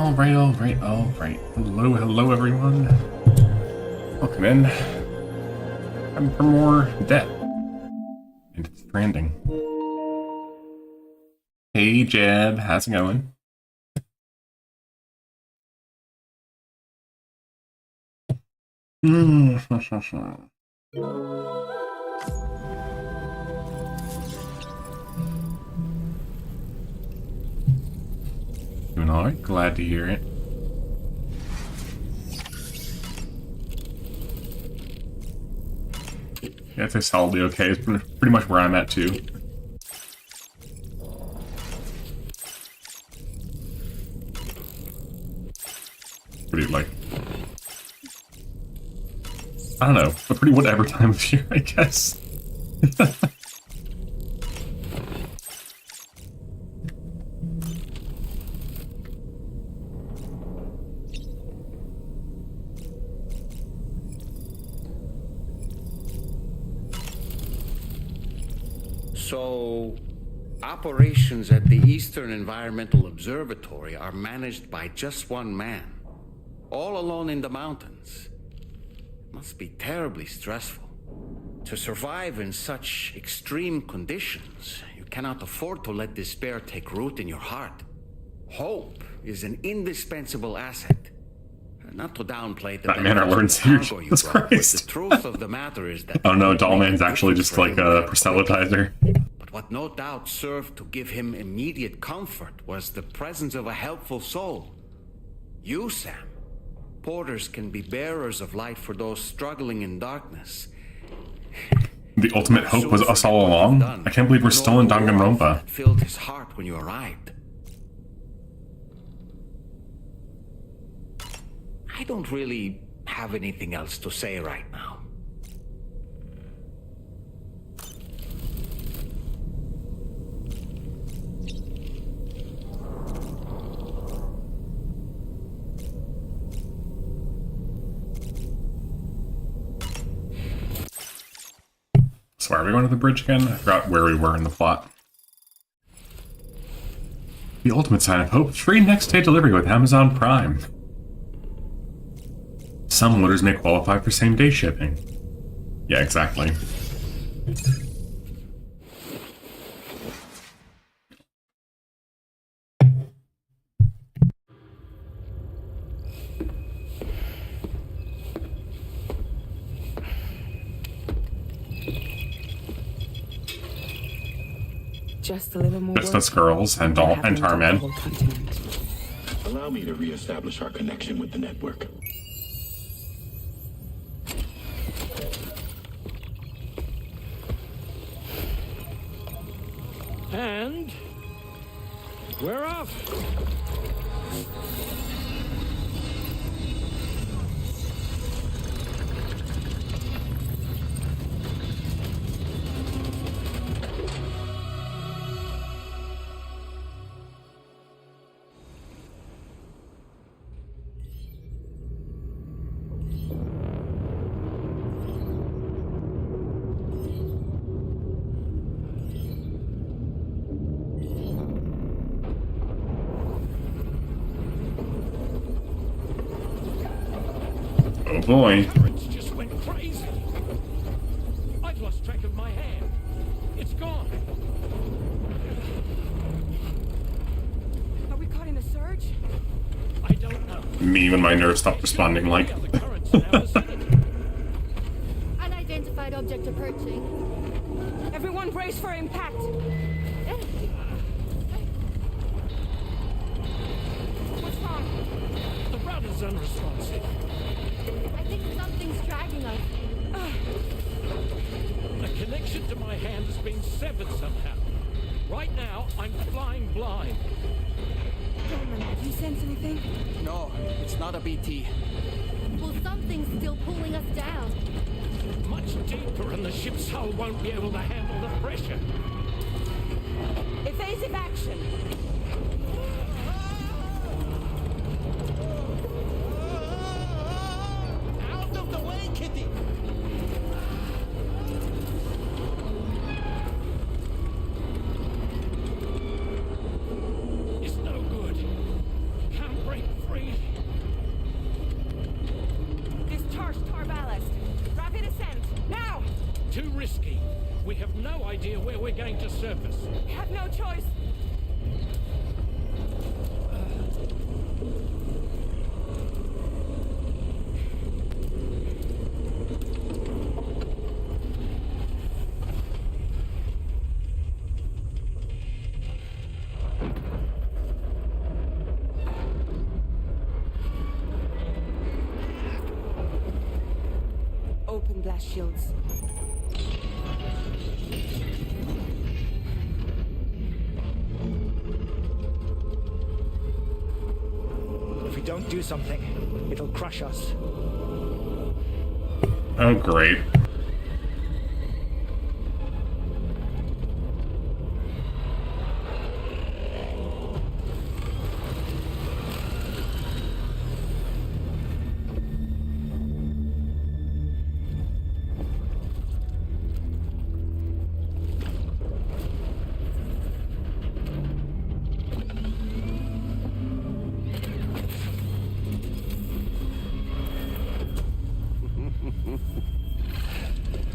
Alright. Hello everyone. Welcome in. Time for more debt. And it's Stranding. Hey Jeb, how's it going? Doing alright, glad to hear it. Yeah, it's solidly okay. It's pretty much where I'm at too. What do you like? I don't know, a pretty whatever time of year, I guess. So, operations at the Eastern Environmental Observatory are managed by just one man, all alone in the mountains. Must be terribly stressful. To survive in such extreme conditions, you cannot afford to let despair take root in your heart. Hope is an indispensable asset. Not to downplay the man, I learned serious. Jesus Christ. The truth of the matter is that oh no, Dollman's actually just like a proselytizer. But what no doubt served to give him immediate comfort was the presence of a helpful soul. You, Sam. Porters can be bearers of light for those struggling in darkness. The ultimate hope was us all along? I can't believe we're still in Danganronpa. That filled his heart when you arrived. I don't really have anything else to say right now. So are we going to the bridge again? I forgot where we were in the plot. The ultimate sign of hope. Free next day delivery with Amazon Prime. Some orders may qualify for same-day shipping. Yeah, exactly. Just a little more. Just us girls and Tarman. Allow me to reestablish our connection with the network. And we're off. Oh boy. Currents just went crazy. I've lost track of my hand. It's gone. Are we caught in a surge? I don't know. Me when my nerves stopped responding like. The currents in our vicinity. Unidentified object approaching. Everyone brace for impact. What's wrong? The rudder's unresponsive. I think something's dragging us. The connection to my hand has been severed somehow. Right now, I'm flying blind. Gentlemen, do you sense anything? No, it's not a BT. Well, something's still pulling us down. Much deeper, and the ship's hull won't be able to handle the pressure. Evasive action. Out of the way, Kitty! It's no good. Can't break risky. We have no idea where we're going to surface. We have no choice. Open blast shields. If we don't do something, it'll crush us. Oh, great.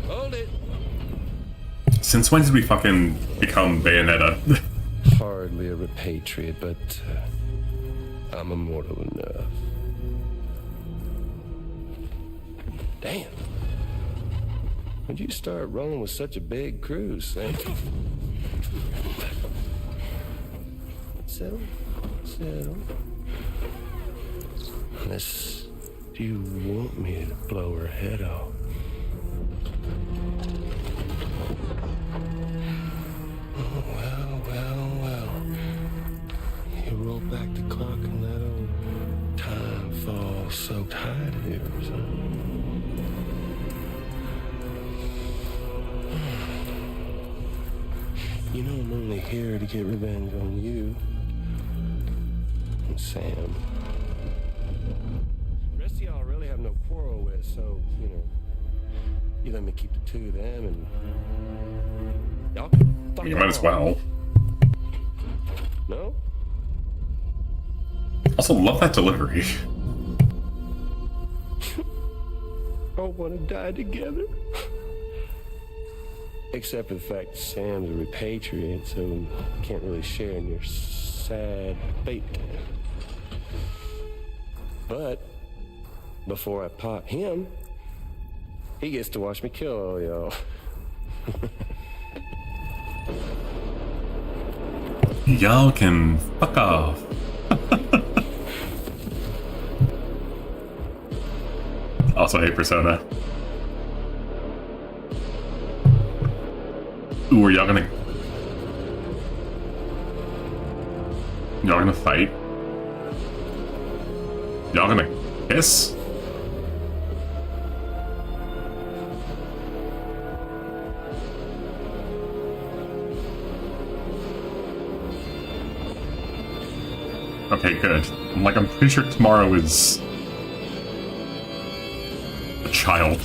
Hold it. Since when did we fucking become Bayonetta? Hardly a repatriate, but I'm immortal enough. Damn. When'd you start rolling with such a big crew, Sam? Settle. Unless you want me to blow her head off. Well. You roll back the clock and that old time fall soaked hide of yours, huh? You know I'm only here to get revenge on you and Sam. The rest of y'all really have no quarrel with, so, you know, you let me keep the two of them and y'all can fuck You might as well. No? Also, love that delivery. All want to die together. Except for the fact Sam's a repatriate, so can't really share in your sad fate. But before I pop him, he gets to watch me kill all y'all. Y'all can fuck off. Also hate Persona. Ooh, are y'all gonna... Y'all gonna fight? Y'all gonna kiss? Okay, good. I'm pretty sure tomorrow is... a child.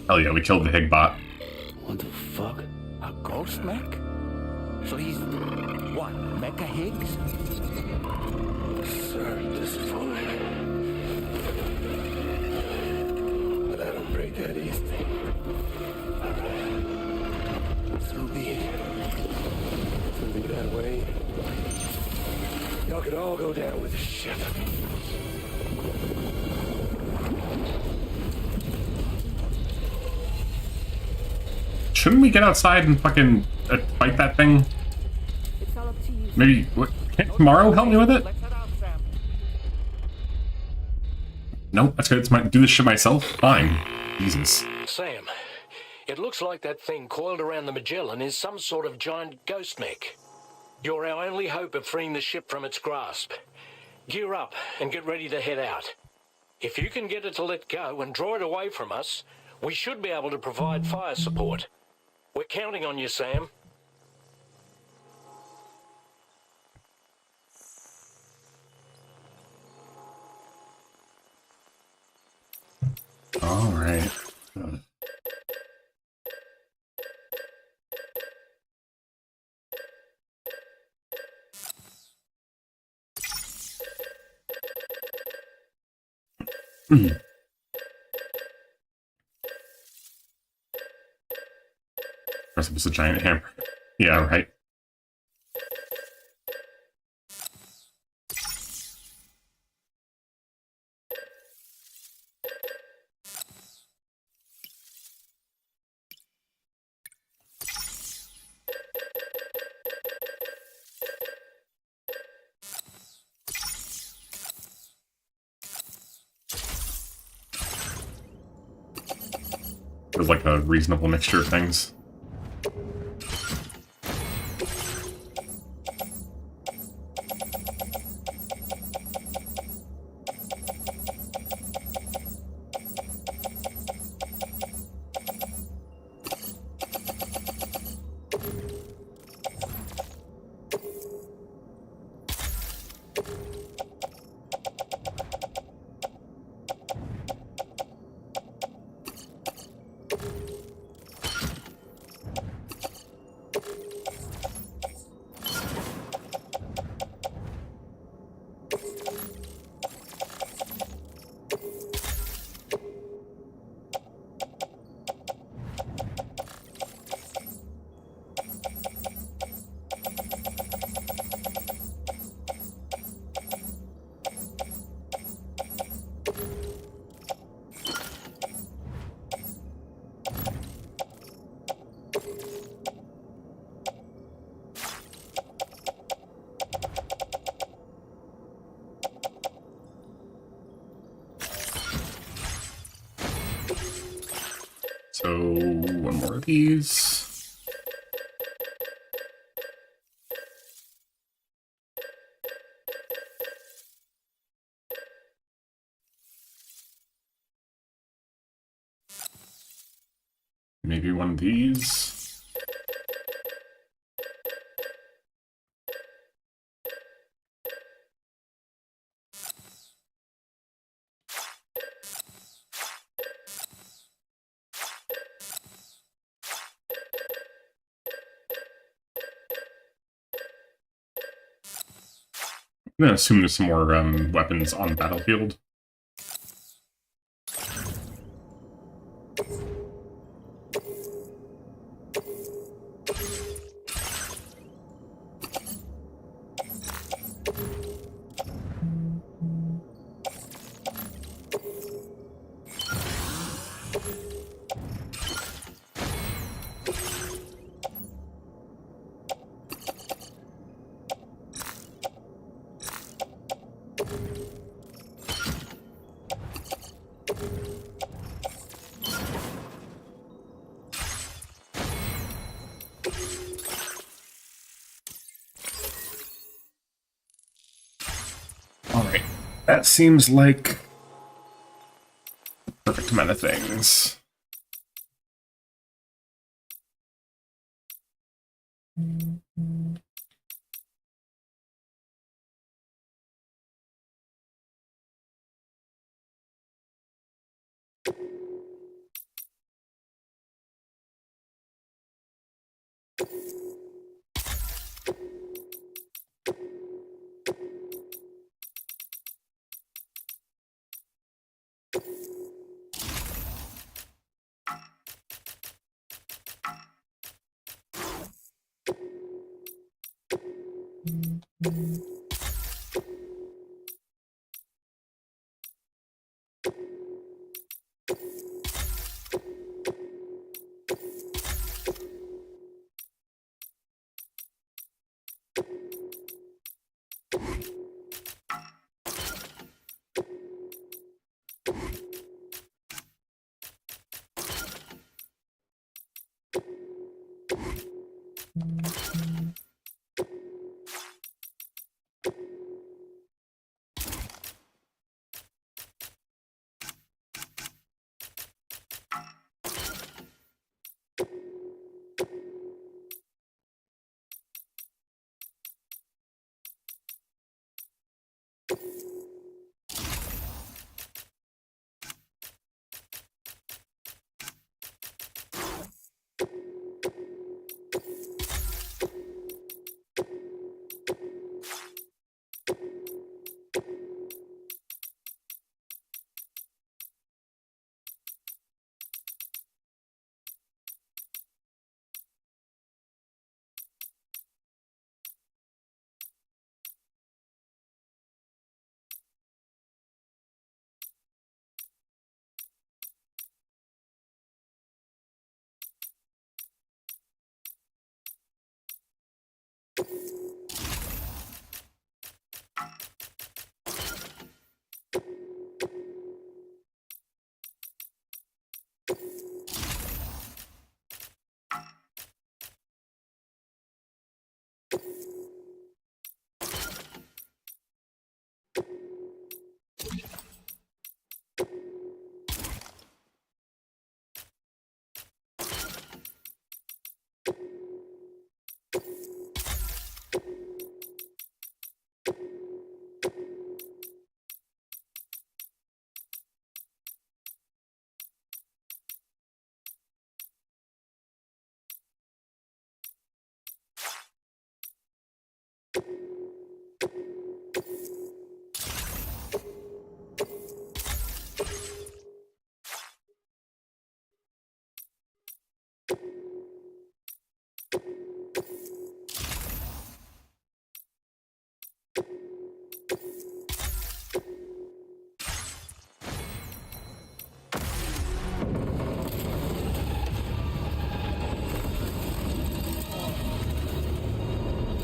Hell yeah, we killed the Higbot. What the fuck? A ghost mech? So he's... what? Mecha Higgs? Sorry to disappoint. But I don't break that easy. So be it. It's gonna be that way. Y'all could all go down with the ship. Shouldn't we get outside and fucking fight that thing? It's all up to you. Maybe... What, can't tomorrow help me with it? Let's head out, Sam. Nope, that's good. Do this shit myself? Fine. Jesus. Sam, it looks like that thing coiled around the Magellan is some sort of giant ghost mech. You're our only hope of freeing the ship from its grasp. Gear up and get ready to head out. If you can get it to let go and draw it away from us, we should be able to provide fire support. We're counting on you, Sam. All right. Dress up as a giant hammer. Yeah, right. Feels like a reasonable mixture of things. So, one more of these. Maybe one of these. I'm gonna assume there's some more weapons on the battlefield. Alright, that seems like the perfect amount of things.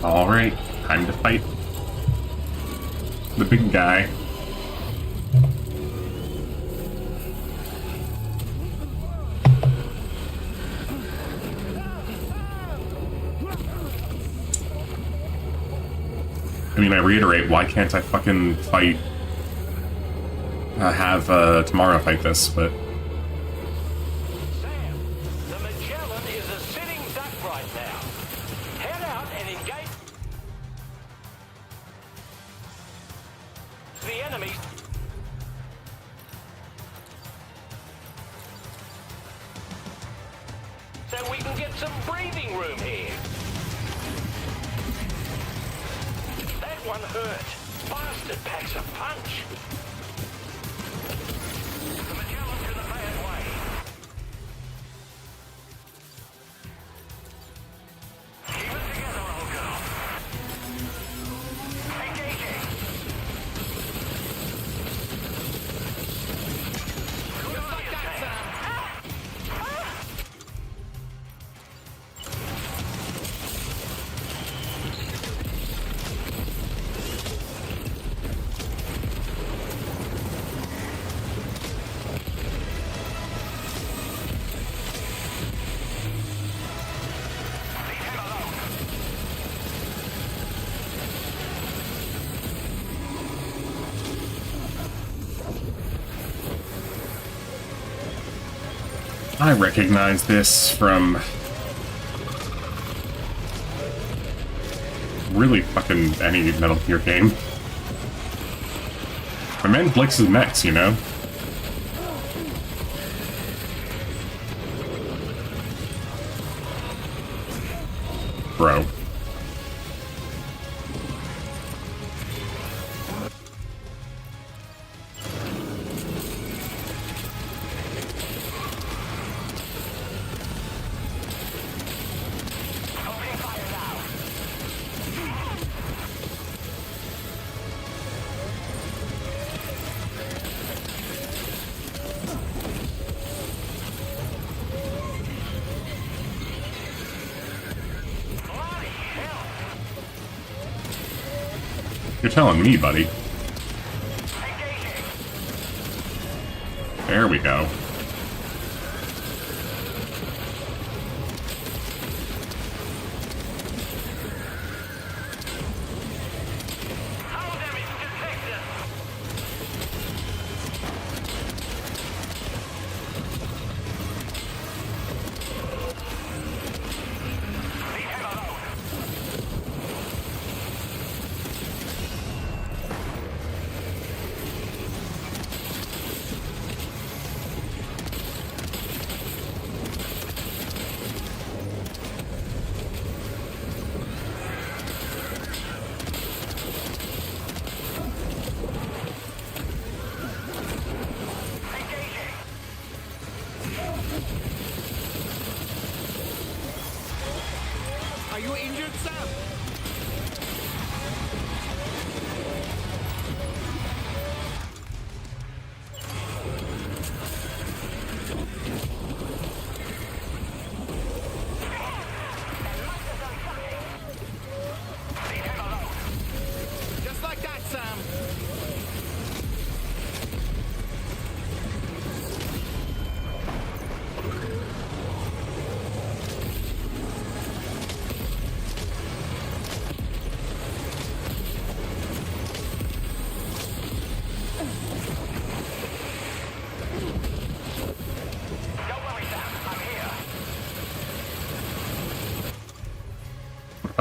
Alright, time to fight the big guy. I mean, I reiterate, why can't I fucking fight... have Tamara fight this, but... Sam, the Magellan is a sitting duck right now. Head out and engage the enemy. So we can get some breathing room here. That one hurt. Bastard packs a punch. The Magellan's in a bad way. Keep it together, old girl. Engaging. Good on you, Sam. I recognize this from... really fucking any Metal Gear game. My man flicks his mechs, you know? Bro. You're telling me, buddy. There we go.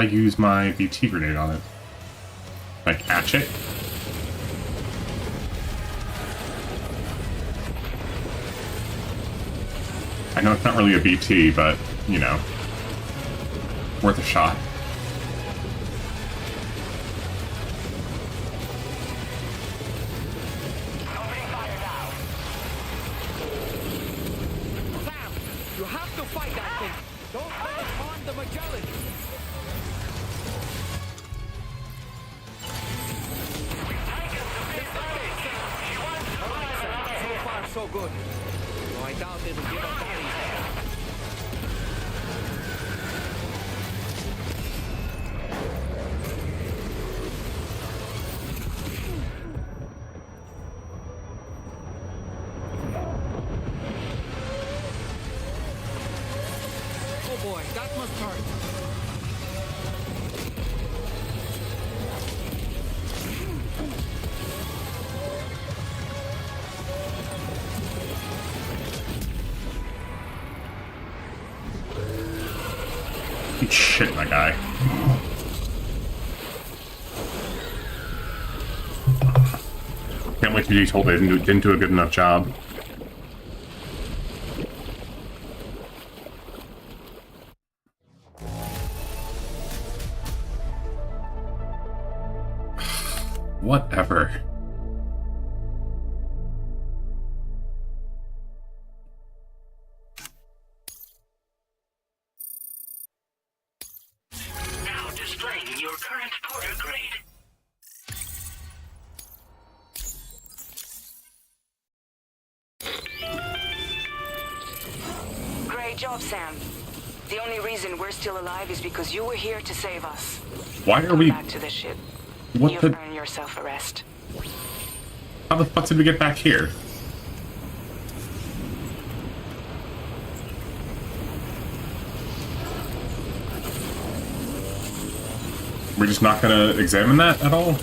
I use my BT grenade on it? Like, catch it? I know it's not really a BT, but, you know, worth a shot. Opening fire now. Sam, you have to fight that thing. Don't let it harm the Magellan. So far, so good. No, I doubt it'll give up bodies. Oh boy, that must hurt. Eat shit, my guy. Can't wait to be told they didn't do a good enough job. Whatever. Now displaying your current porter grade. Great job, Sam. The only reason we're still alive is because you were here to save us. Why are Come we... back to the ship. What You've the... earned yourself a rest. How the fuck did we get back here? We're just not gonna examine that at all?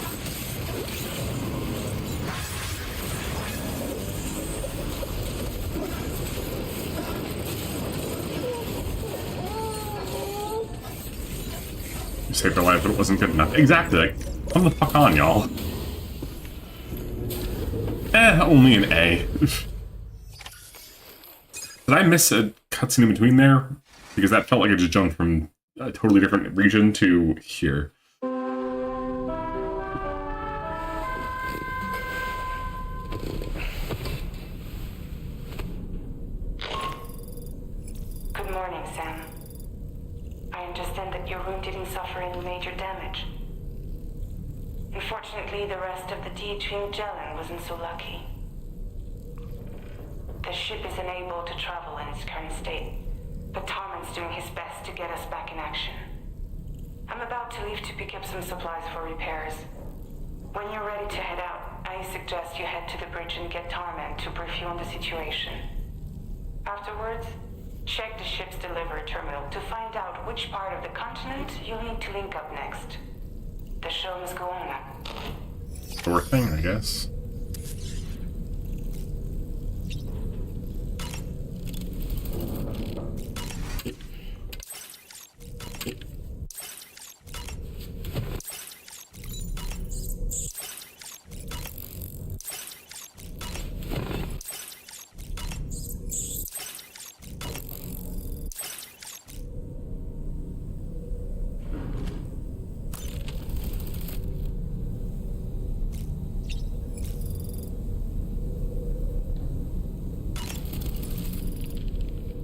You saved our life, but it wasn't good enough. Exactly, like, come the fuck on, y'all. Only an A. Did I miss a cutscene in between there? Because that felt like it just jumped from a totally different region to here. Good morning, Sam. I understand that your room didn't suffer any major damage. Unfortunately, the rest of the DHV Magellan wasn't so lucky. The ship is unable to travel in its current state, but Tarman's doing his best to get us back in action. I'm about to leave to pick up some supplies for repairs. When you're ready to head out, I suggest you head to the bridge and get Tarman to brief you on the situation. Afterwards, check the ship's delivery terminal to find out which part of the continent you'll need to link up next. The show must go on. Sure thing, I guess.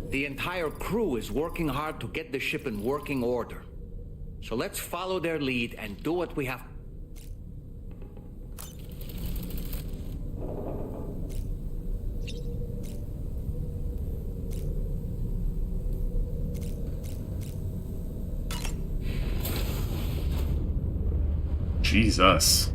The entire crew is working hard to get the ship in working order. So let's follow their lead and do what we have. Jesus.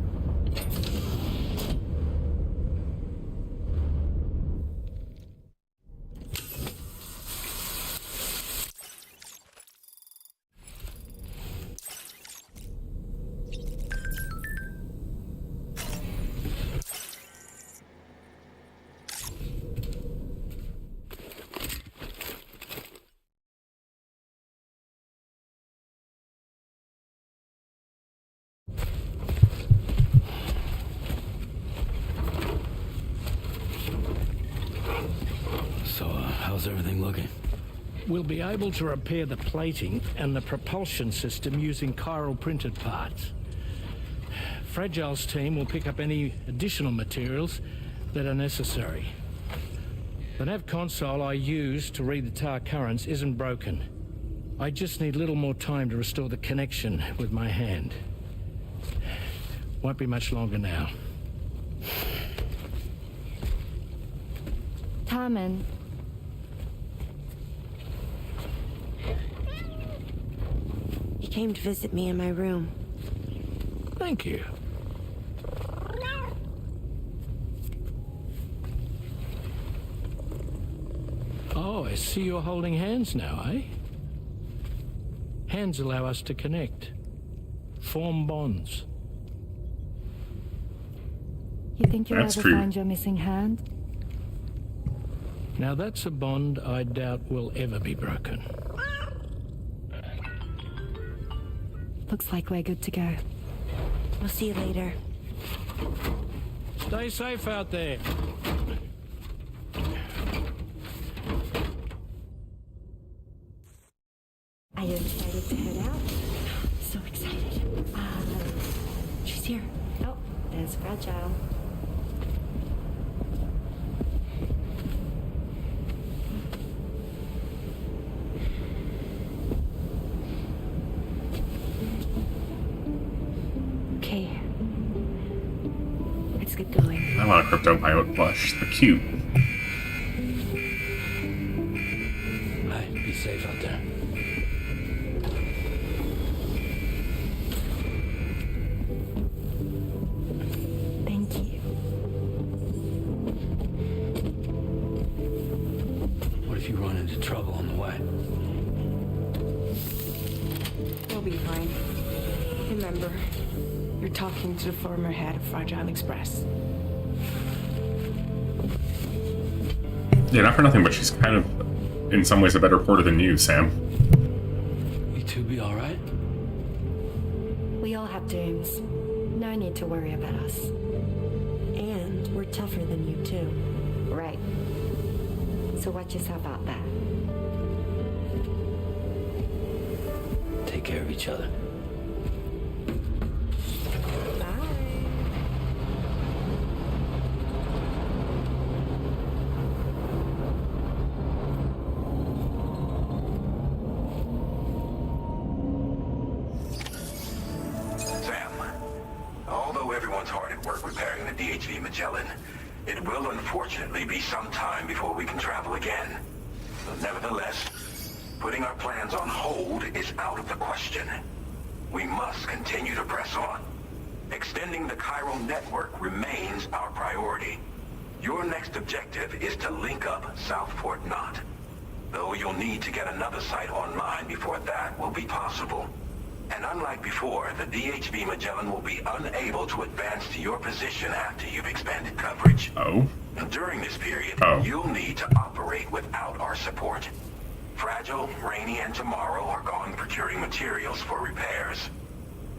How's everything looking? We'll be able to repair the plating and the propulsion system using chiral printed parts. Fragile's team will pick up any additional materials that are necessary. The nav console I used to read the tar currents isn't broken. I just need a little more time to restore the connection with my hand. Won't be much longer now. Tarman. He came to visit me in my room. Thank you. Oh, I see you're holding hands now, eh? Hands allow us to connect, form bonds. You think you'll That's ever true. find your missing hand? Now that's a bond I doubt will ever be broken. Looks like we're good to go. We'll see you later. Stay safe out there. I am excited to head out. So excited. She's here. Oh, there's Fragile. Okay. Let's get going. I want a crypto pilot plush. They're cute. Hey, be safe out there. Thank you. What if you run into trouble on the way? We'll be fine. Remember, you're talking to the former head of Fragile Express. Yeah, not for nothing, but she's kind of, in some ways, a better porter than you, Sam. You two be all right? We all have dooms. No need to worry about us. And we're tougher than you, too. Right. So watch yourself out there. Take care of each other. Sam, although everyone's hard at work repairing the DHV Magellan, it will unfortunately be some time before we can travel again. Nevertheless, putting our plans on hold is out of the question. We must continue to press on. Extending the chiral network remains our priority. Your next objective is to link up South Fort Knot. Though you'll need to get another site online before that will be possible. And unlike before, the DHV Magellan will be unable to advance to your position after you've expanded coverage. Oh? During this period, Oh. you'll need to operate without our support. Fragile, Rainy, and Tomorrow are gone procuring materials for repairs.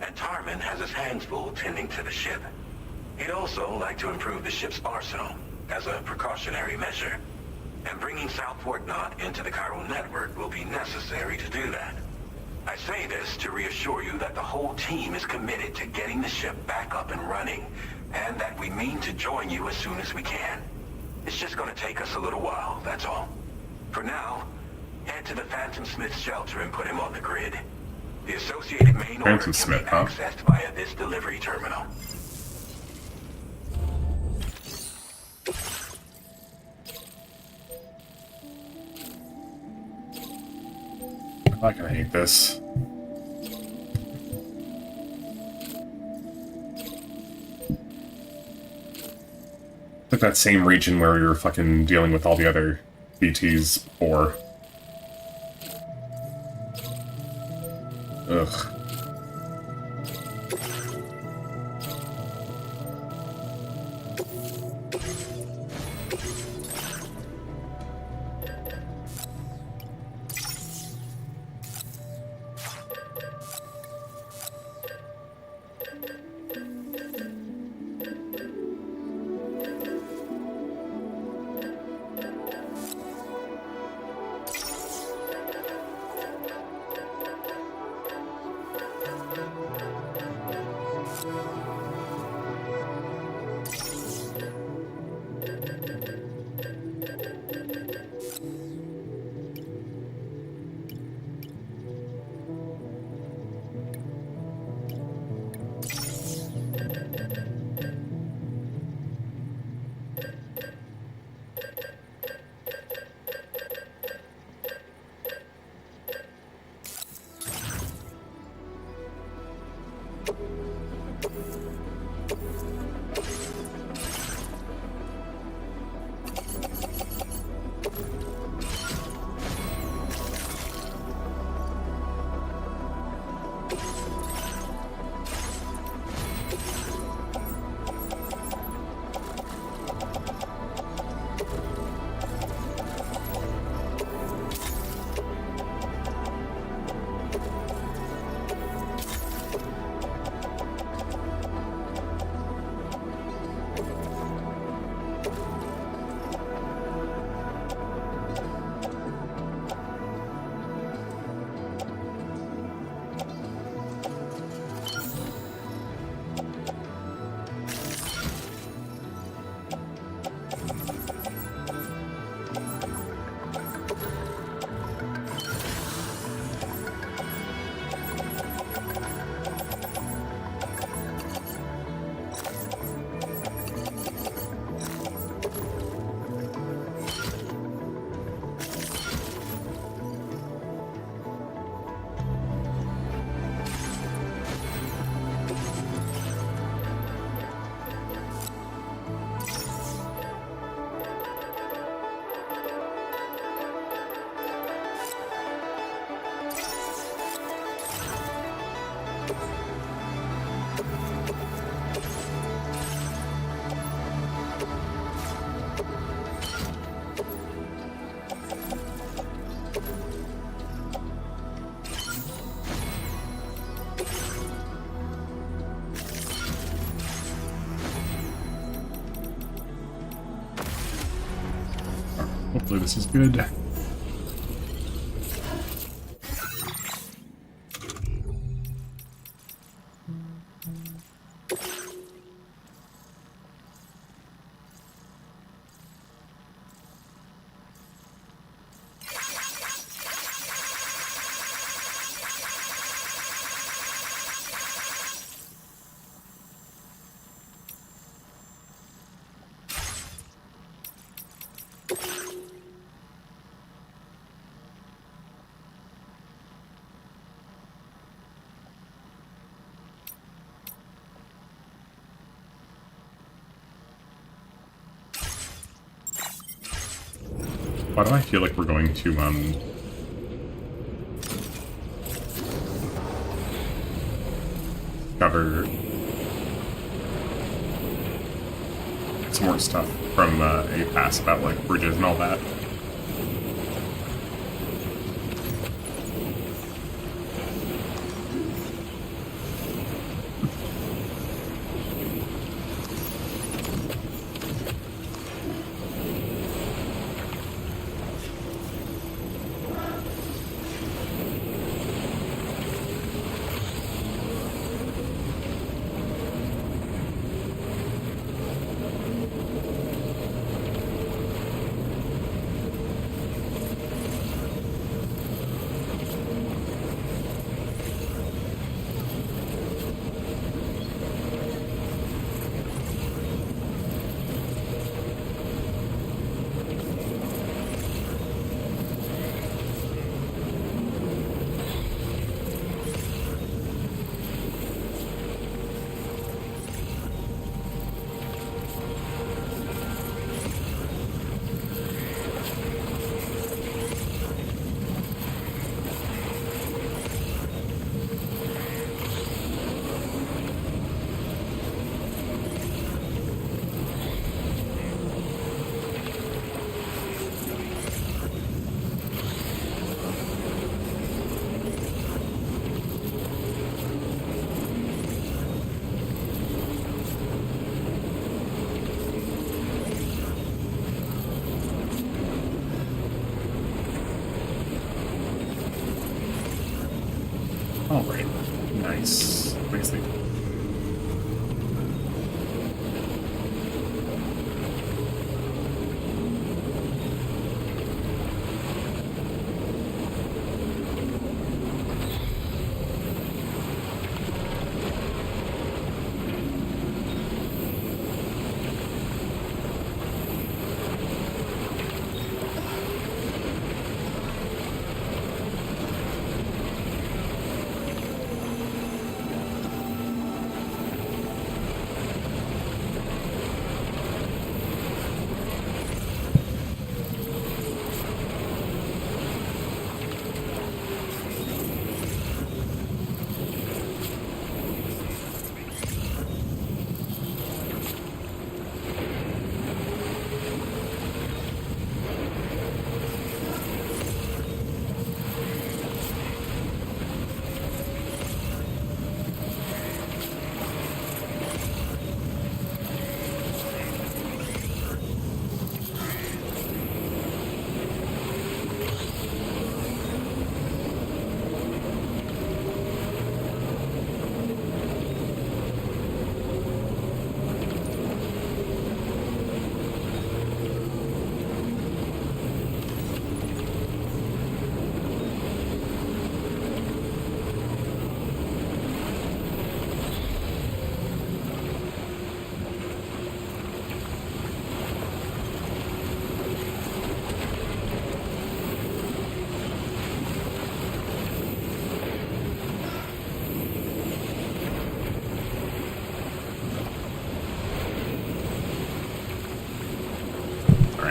And Tarman has his hands full tending to the ship. He'd also like to improve the ship's arsenal as a precautionary measure. And bringing South Fort Knot into the chiral network will be necessary to do that. I say this to reassure you that the whole team is committed to getting the ship back up and running, and that we mean to join you as soon as we can. It's just going to take us a little while, that's all. For now, head to the Phantom Smith shelter and put him on the grid. The associated main order Phantom can Smith, be huh? accessed via this delivery terminal. I'm not gonna hate this. Like that same region where we were fucking dealing with all the other BTs before. Ugh. Hopefully this is good. Why do I feel like we're going to, cover some more stuff from a pass about, like, bridges and all that? Alright. Nice. Nicely.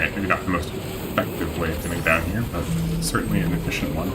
Alright, maybe not the most effective way of getting down here, but certainly an efficient one.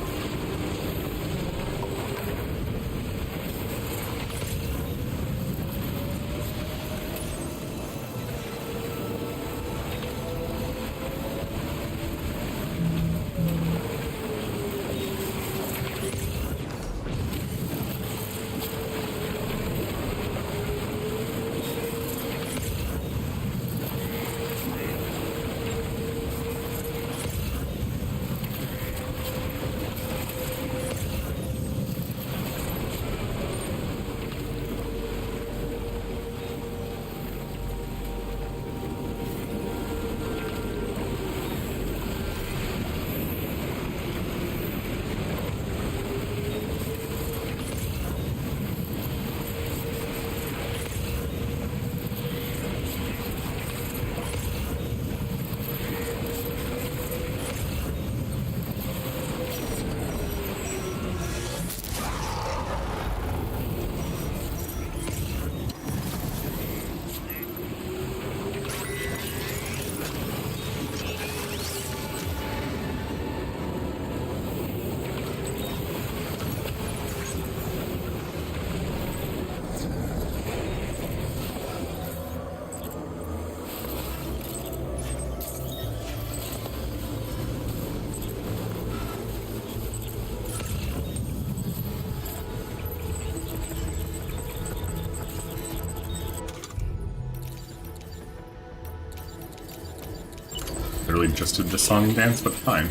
Literally just did the song and dance, but fine.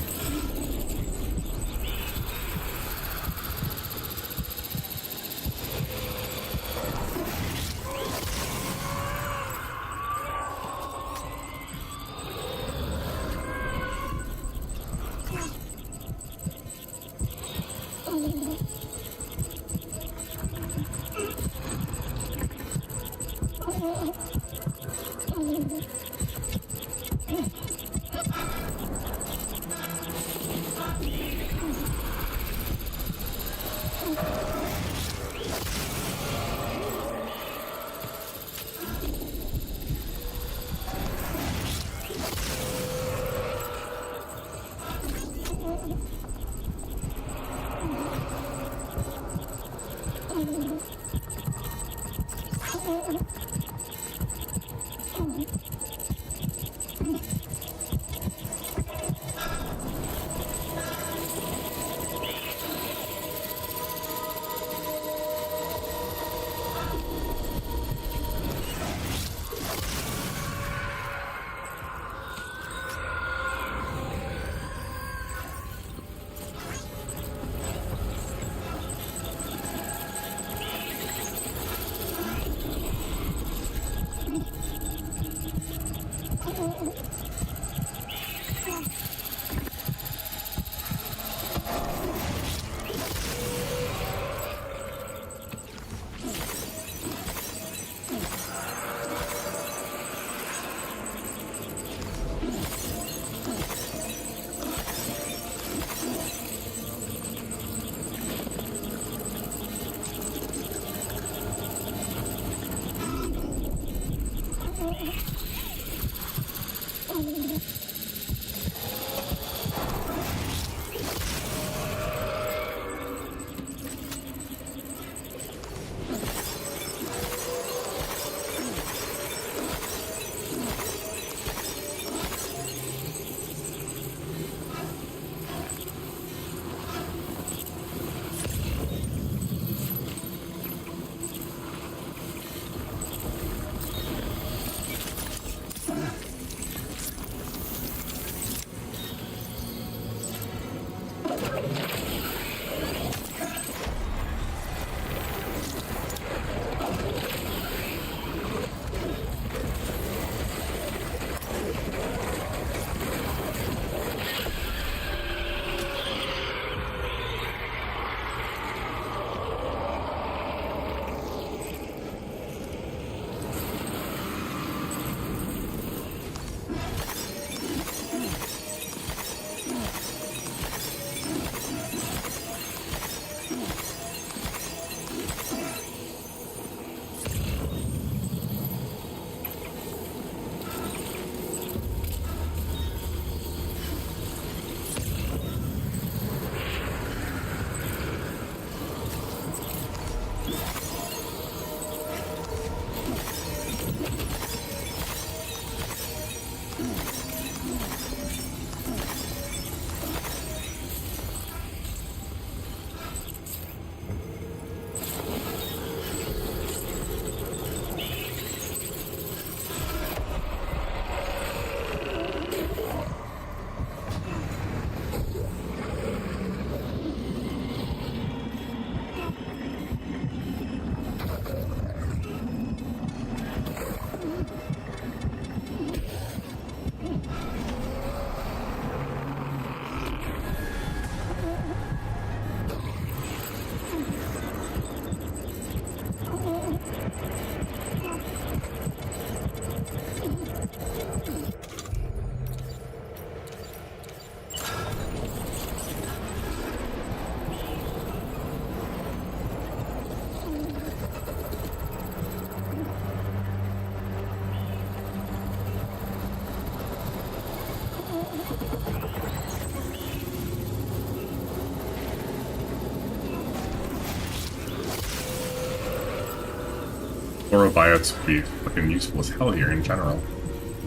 Chlorobiotes would be fucking useful as hell here in general.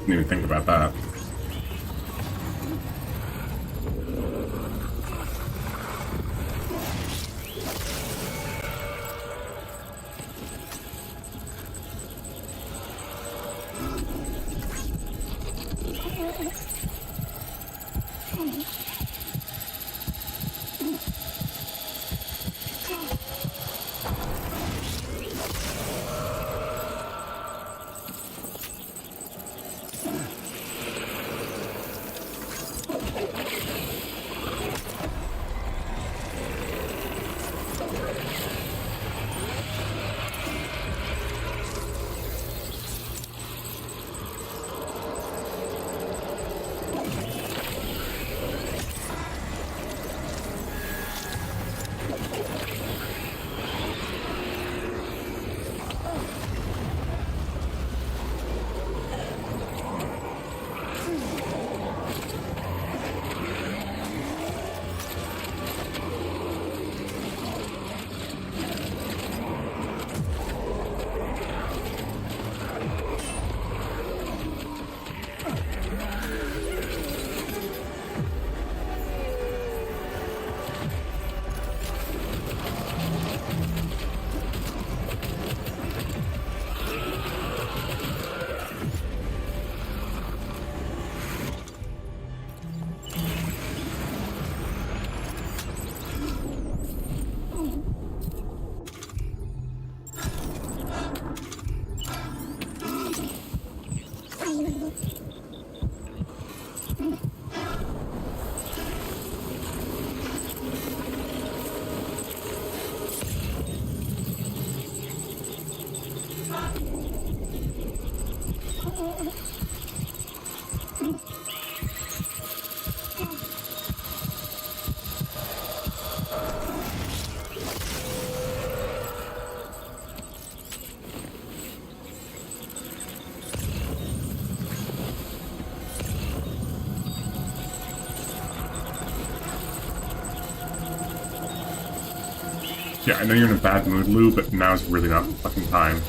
Didn't even think about that. Yeah, I know you're in a bad mood, Lou, but now's really not the fucking time.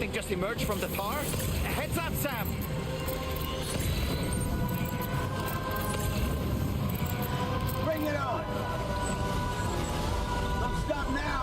Something just emerged from the tar? Heads up, Sam! Bring it on! Don't stop now!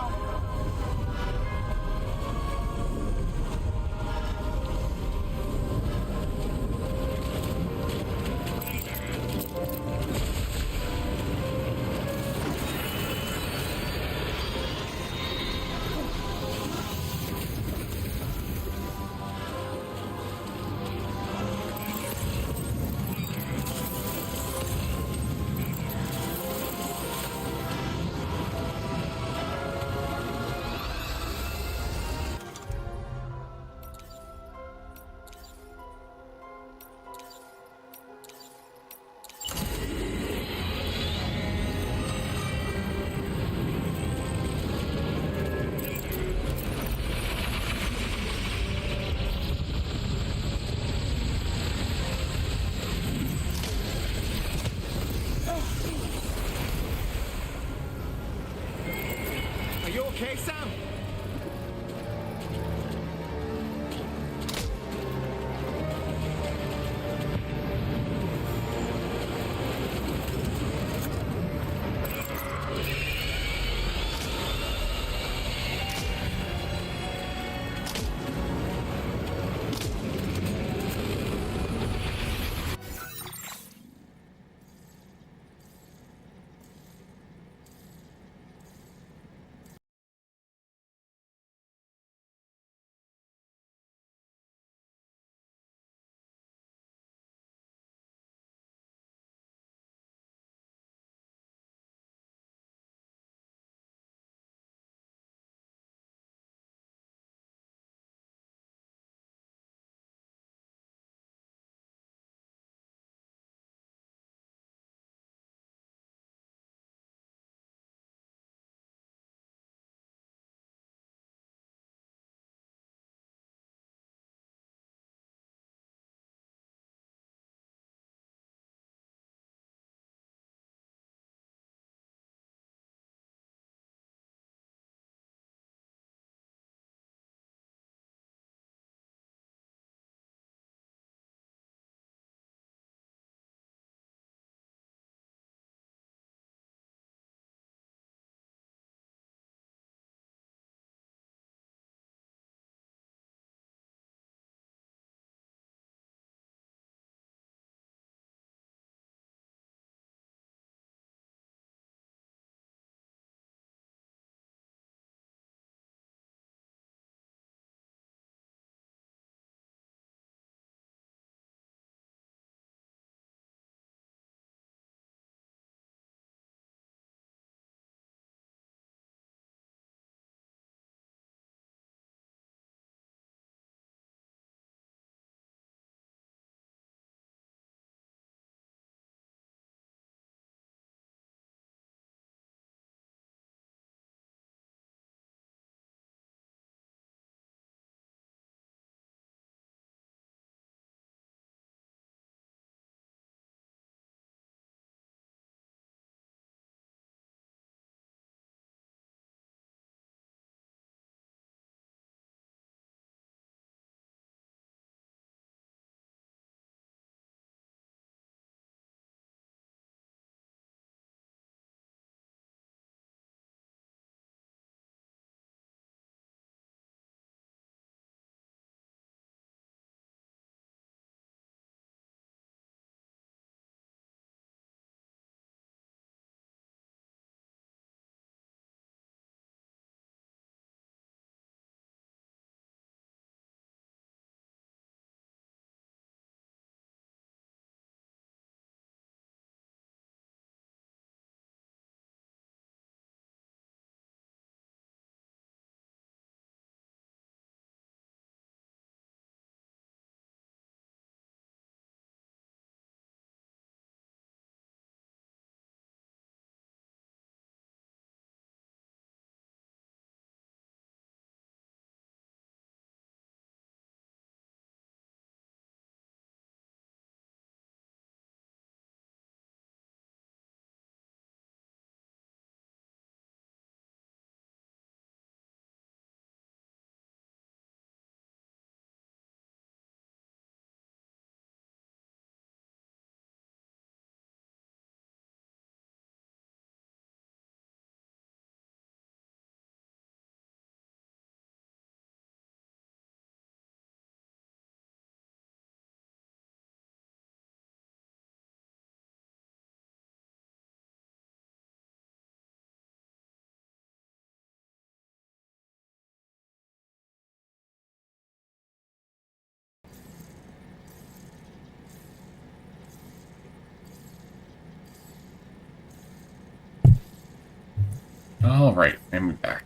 Alright, I'm back.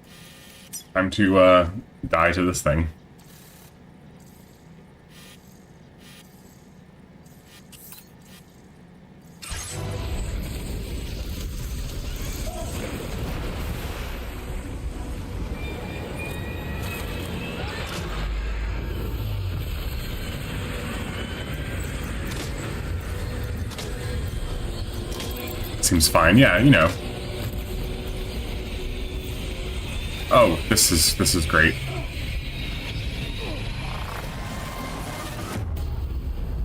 Time to die to this thing. Seems fine, yeah, you know. Oh, this is great.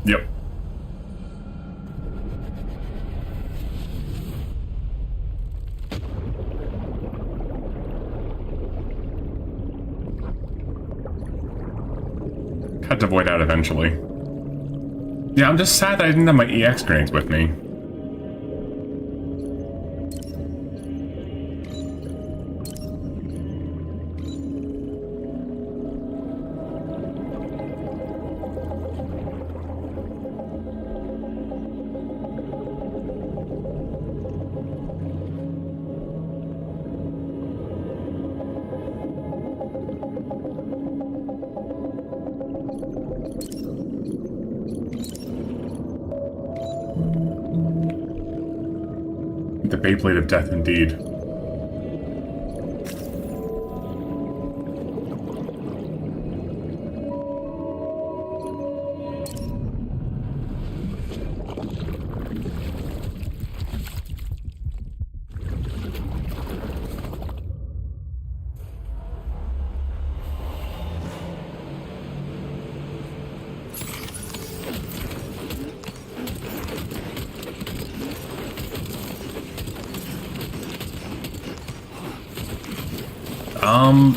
Yep. Had to void out eventually. Yeah, I'm just sad that I didn't have my EX grenades with me. The Beyblade of Death, indeed.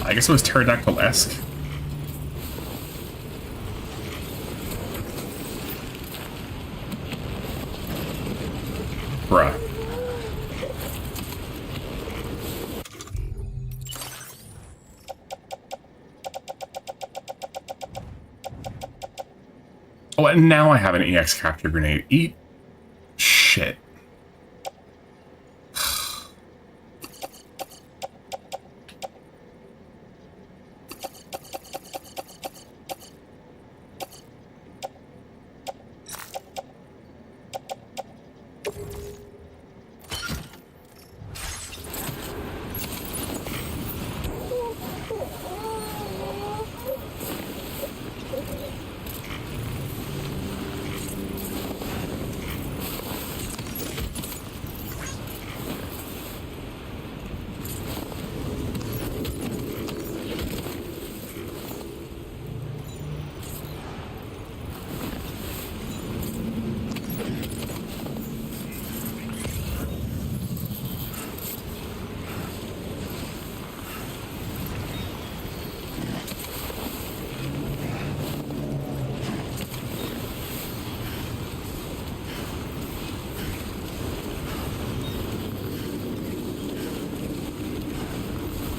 I guess it was pterodactyl-esque. Bruh. Oh, and now I have an EX capture grenade. Eat shit.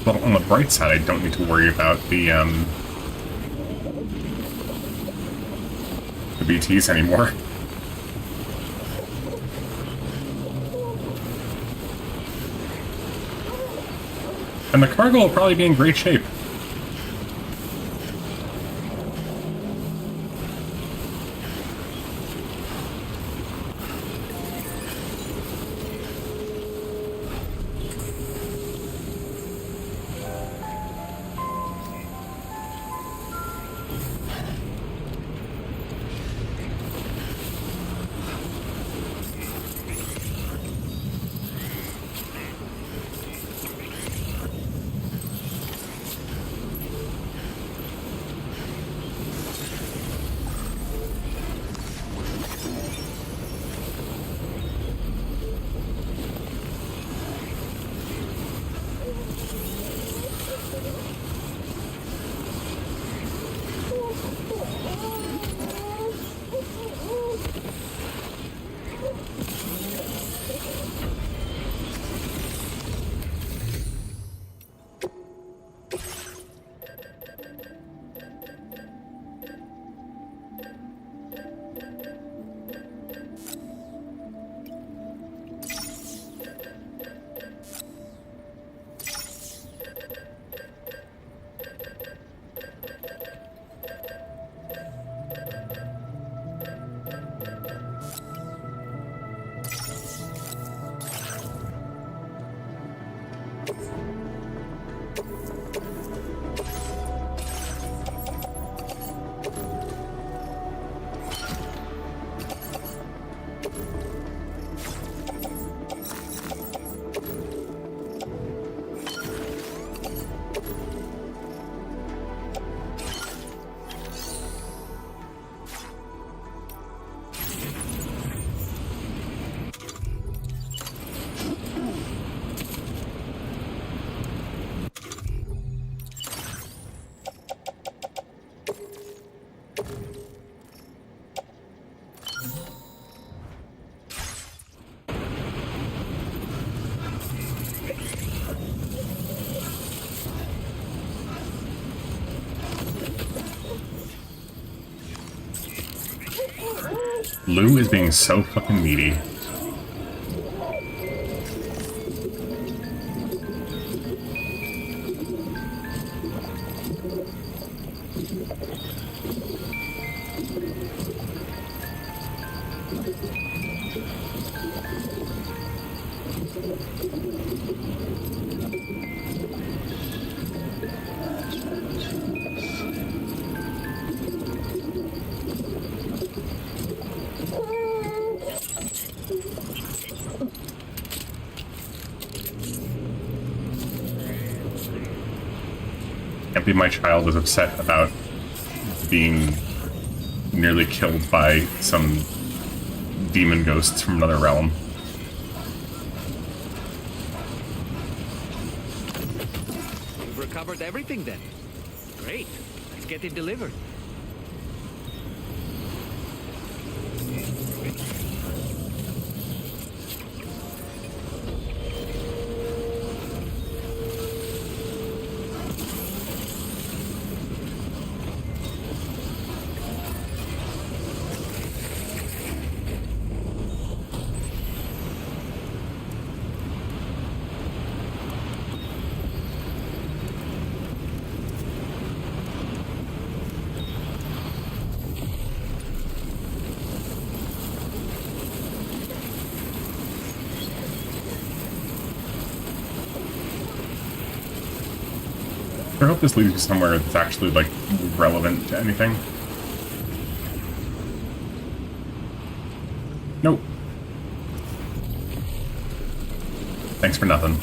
Well, on the bright side, I don't need to worry about the BTs anymore. And the cargo will probably be in great shape. Lou is being so fucking needy. Can't be my child is upset about being nearly killed by some demon ghosts from another realm. You've recovered everything then. Great. Let's get it delivered. I hope this leads you somewhere that's actually, like, relevant to anything. Nope. Thanks for nothing.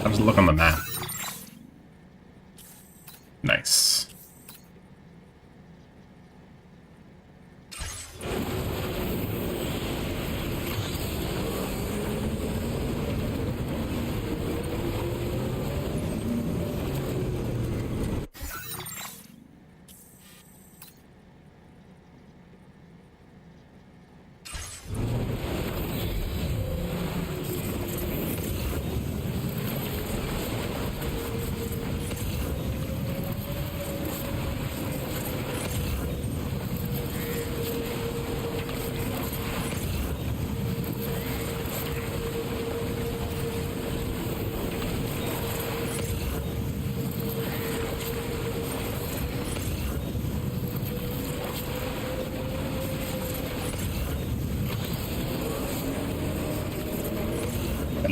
How does it look on the map? Nice.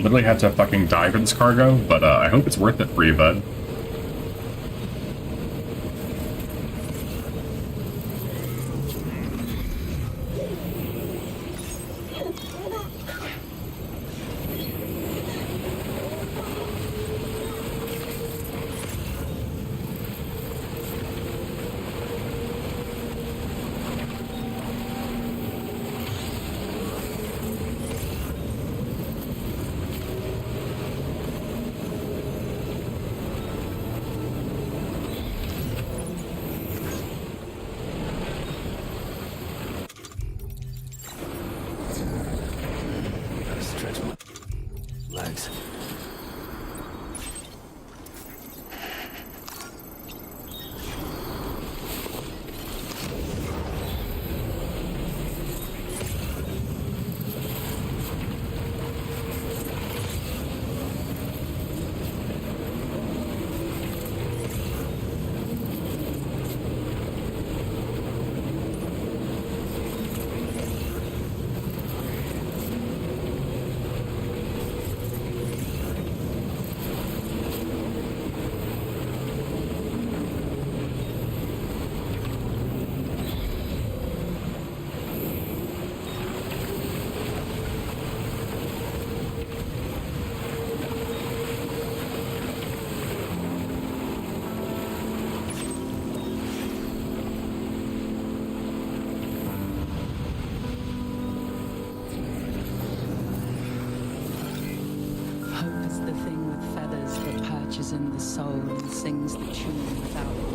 literally had to fucking die for this cargo, but I hope it's worth it for you, bud. Stretch my legs. Hope is the thing with feathers that perches in the soul and sings the tune without words.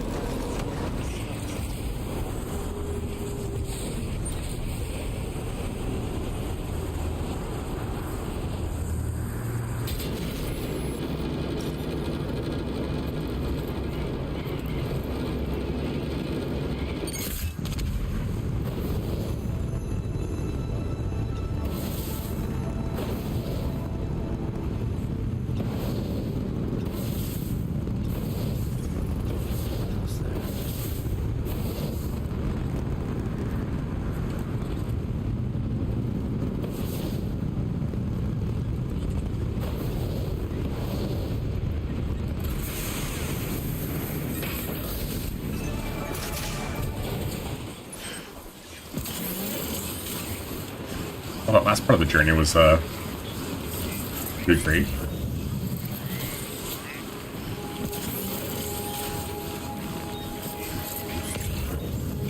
Well, that last part of the journey was pretty great.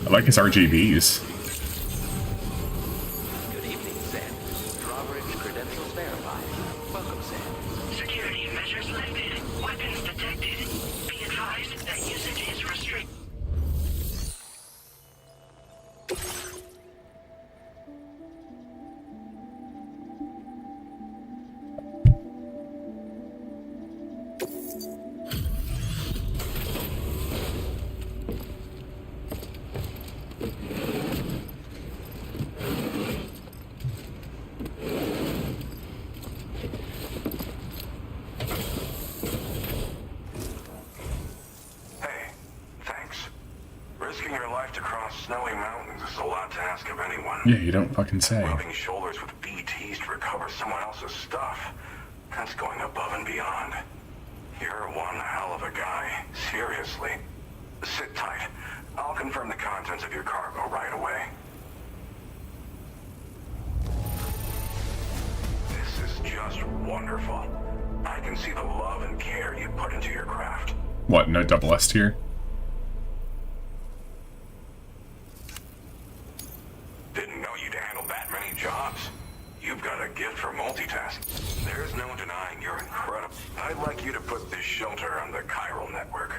I like his RGBs. Good evening, Sam. Drawbridge credentials verified. Welcome, Sam. Security measures lifted. Weapons detected. Be advised that usage is restricted. Yeah, you don't fucking say. Rubbing shoulders with BTs to recover someone else's stuff. That's going above and beyond. You're one hell of a guy. Seriously. Sit tight. I'll confirm the contents of your cargo right away. This is just wonderful. I can see the love and care you put into your craft. What, no double S tier? Didn't know you'd handle that many jobs. You've got a gift for multitasking. There's no denying you're incredible. I'd like you to put this shelter on the chiral network.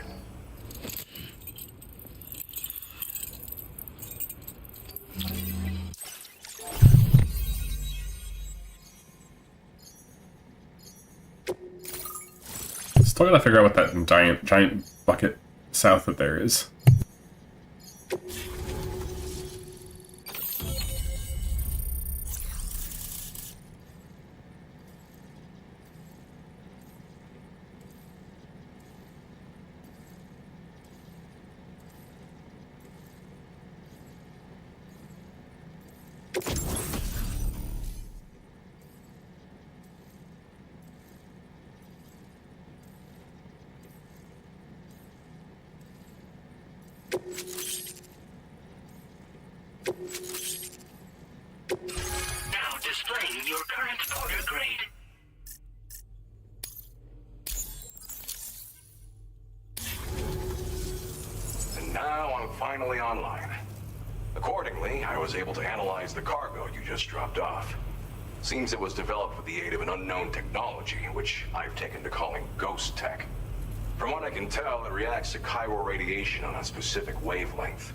Still gotta figure out what that giant bucket south of there is. Now displaying your current porter grade. And now I'm finally online. Accordingly, I was able to analyze the cargo you just dropped off. Seems it was developed with the aid of an unknown technology, which I've taken to calling ghost tech. From what I can tell, it reacts to chiral radiation on a specific wavelength.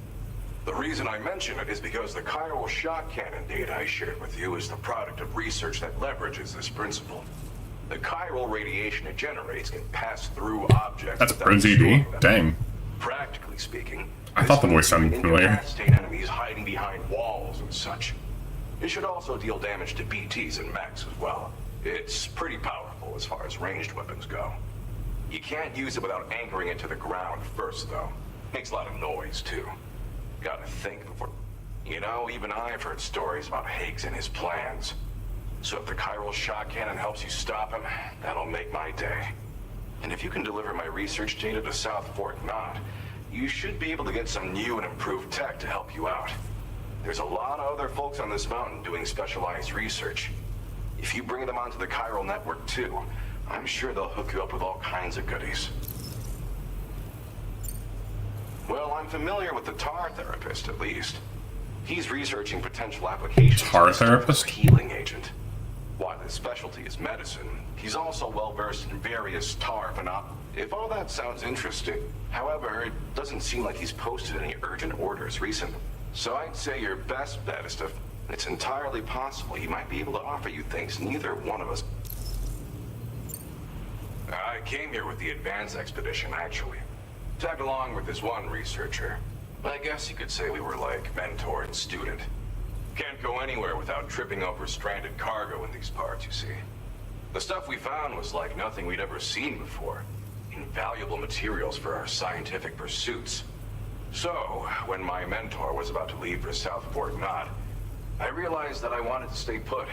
The reason I mention it is because the chiral shock cannon data I shared with you is the product of research that leverages this principle. The chiral radiation it generates can pass through objects. That's Prince ED? Dang. Practically speaking, I thought the voice sounded familiar. incapacitate enemies hiding behind walls and such. It should also deal damage to BTs and mechs as well. It's pretty powerful as far as ranged weapons go. You can't use it without anchoring it to the ground first, though. Makes a lot of noise, too. Gotta think before... You know, even I've heard stories about Higgs and his plans. So if the chiral shock cannon helps you stop him, that'll make my day. And if you can deliver my research data to South Fort Knot, you should be able to get some new and improved tech to help you out. There's a lot of other folks on this mountain doing specialized research. If you bring them onto the chiral network too, I'm sure they'll hook you up with all kinds of goodies. Well, I'm familiar with the tar therapist, at least. He's researching potential applications Tar therapist? for a healing agent. While his specialty is medicine, he's also well-versed in various tar phenomena. If all that sounds interesting, however, it doesn't seem like he's posted any urgent orders recently. So I'd say your best bet is to... It's entirely possible he might be able to offer you things neither one of us... I came here with the advance expedition, actually. Tagged along with this one researcher. I guess you could say we were like mentor and student. Can't go anywhere without tripping over stranded cargo in these parts, you see. The stuff we found was like nothing we'd ever seen before. Invaluable materials for our scientific pursuits. So, when my mentor was about to leave for South Fort Knot, I realized that I wanted to stay put.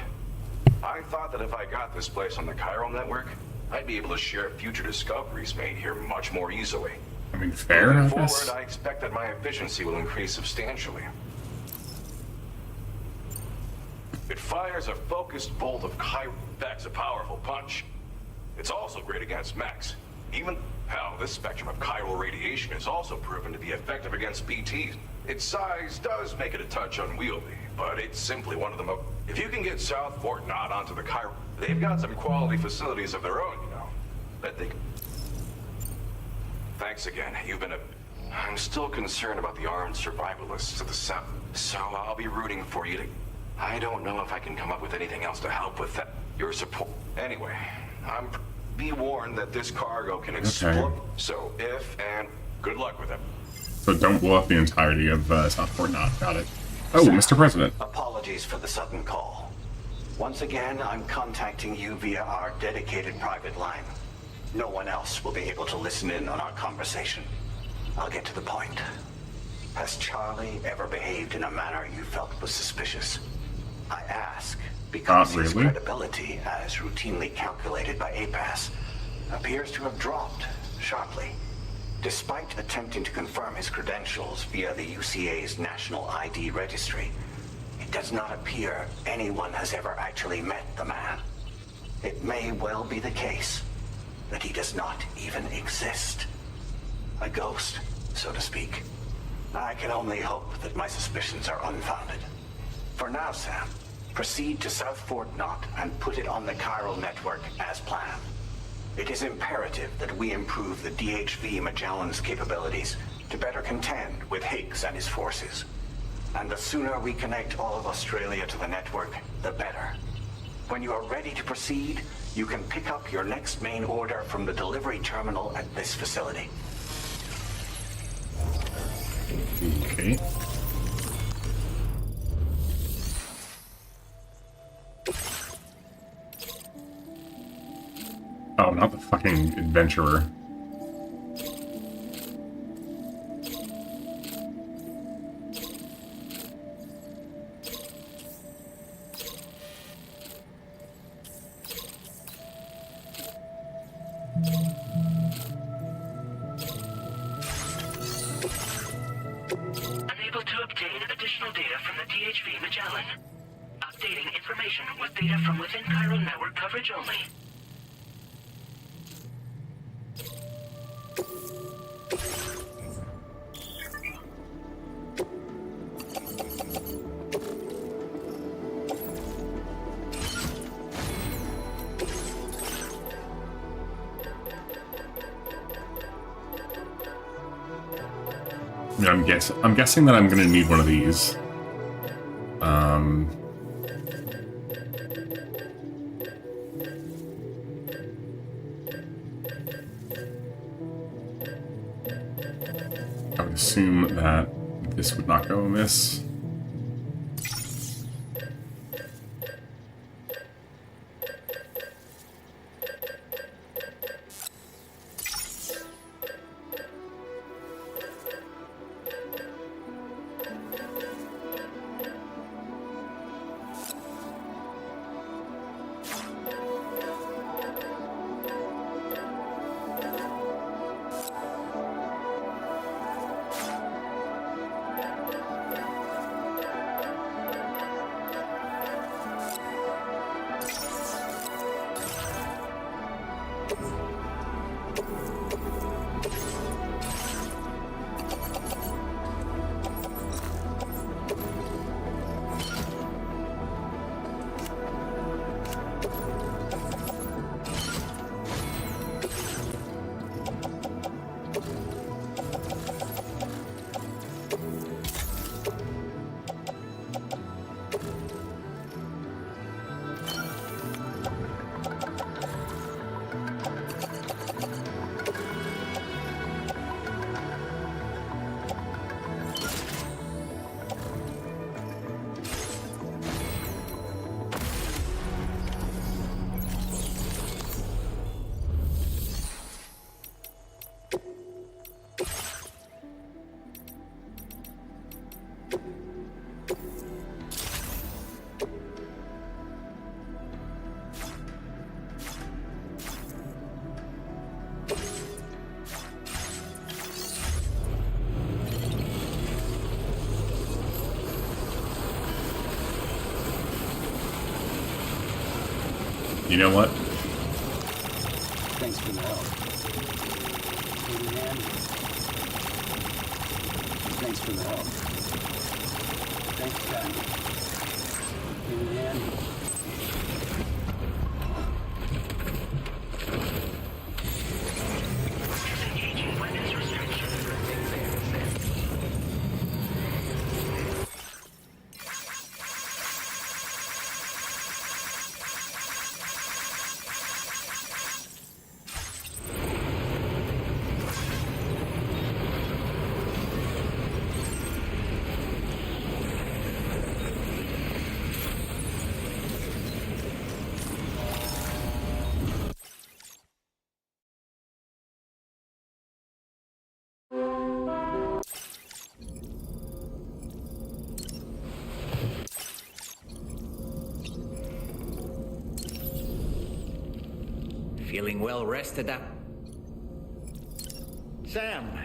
I thought that if I got this place on the chiral network, I'd be able to share future discoveries made here much more easily. I mean, fair, I Moving guess. forward, I expect that my efficiency will increase substantially. It fires a focused bolt of chiral, packs a powerful punch. It's also great against mechs. Even, hell, this spectrum of chiral radiation is also proven to be effective against BTs. Its size does make it a touch unwieldy, but it's simply one of the most... If you can get South Fort Knot onto the chiral... They've got some quality facilities of their own, you know. That they... Thanks again. You've been a... I'm still concerned about the armed survivalists to the south, so I'll be rooting for you to... I don't know if I can come up with anything else to help with that. Your support... Anyway, be warned that this cargo can explode. Okay. So if and good luck with it. So don't blow up the entirety of South Fort Knot. Got it. Oh, Mr. President. Apologies for the sudden call. Once again, I'm contacting you via our dedicated private line. No one else will be able to listen in on our conversation. I'll get to the point. Has Charlie ever behaved in a manner you felt was suspicious? I ask because his credibility, as routinely calculated by APAS, appears to have dropped sharply. Despite attempting to confirm his credentials via the UCA's National ID Registry, it does not appear anyone has ever actually met the man. It may well be the case that he does not even exist. A ghost, so to speak. I can only hope that my suspicions are unfounded. For now, Sam, proceed to South Fort Knot and put it on the chiral network as planned. It is imperative that we improve the DHV Magellan's capabilities to better contend with Higgs and his forces. And the sooner we connect all of Australia to the network, the better. When you are ready to proceed, you can pick up your next main order from the delivery terminal at this facility. Okay. Oh, not the fucking adventurer. Unable to obtain additional data from the Alan. Updating information with data from within Chiron network coverage only. I mean, I'm guessing that I'm gonna need one of these. I would assume that this would not go amiss. You know what? Thanks for the help. Amen. Thanks for the help. Thanks, Ken. Amen. Feeling well rested up? Sam!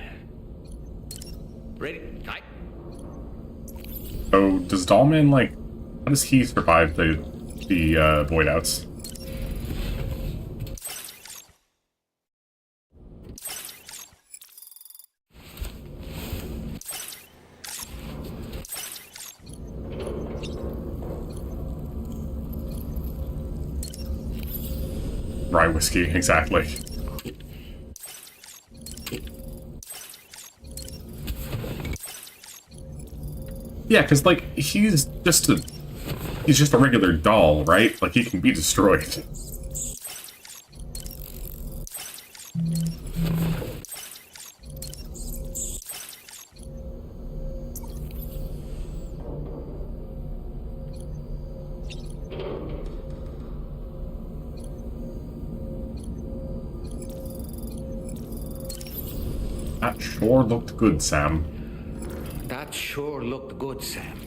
Ready? Hi. So, does Dollman, like, how does he survive the void outs? Rye whiskey, exactly. Yeah, because, like, he's just a regular doll, right? Like, he can be destroyed. That sure looked good, Sam. That sure looked good, Sam.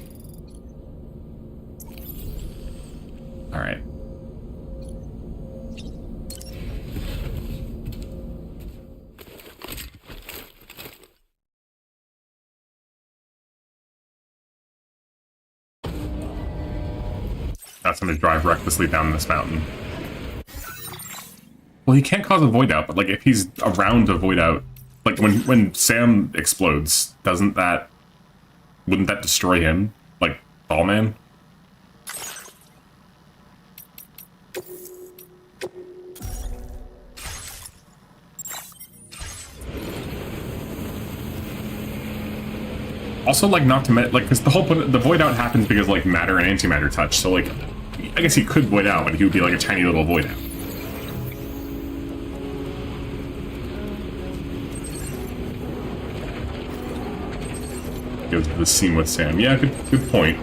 Alright. That's him to drive recklessly down this mountain. Well, he can't cause a void out, but like if he's around a void out, like when Sam explodes, wouldn't that destroy him? Like Ballman? Also, like, not to like, because the whole the void out happens because like matter and antimatter touch. So like, I guess he could void out, but he would be like a tiny little void out. Goes to the scene with Sam. Yeah, good point.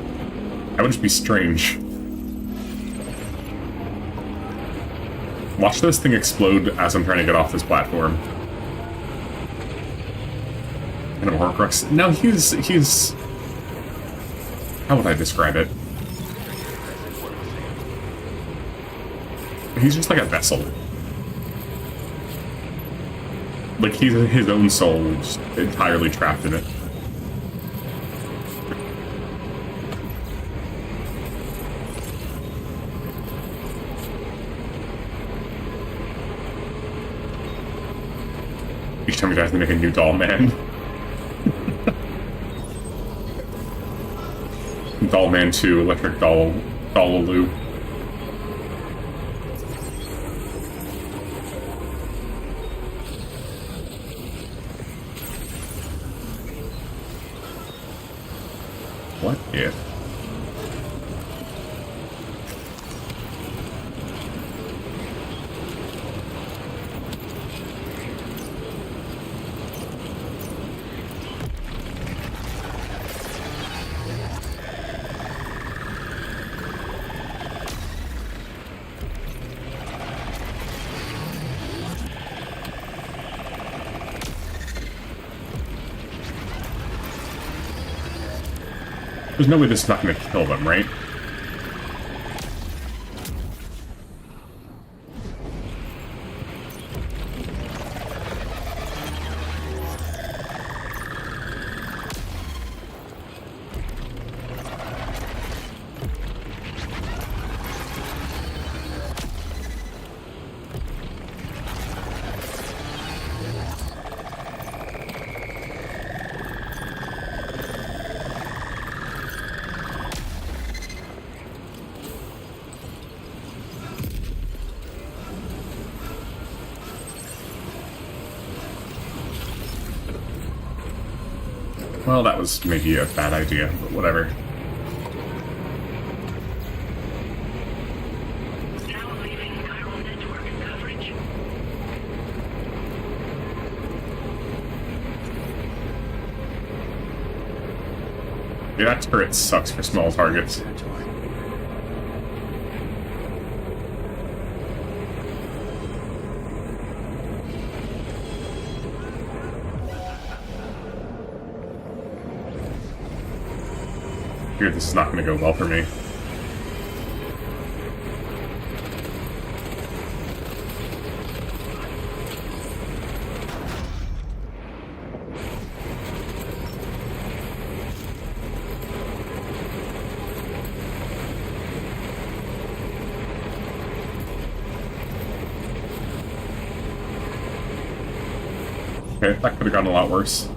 That would just be strange. Watch this thing explode as I'm trying to get off this platform. Kind of a Horcrux. No, he's... How would I describe it? He's just like a vessel. Like, he's his own soul, just entirely trapped in it. Each time he tries to make a new doll man. Doll Man 2, Electric Doll-a-loo. What if? There's no way this is not going to kill them, right? Well, that was maybe a bad idea, but whatever. Yeah, that turret sucks for small targets. This is not going to go well for me. Okay, that could have gone a lot worse.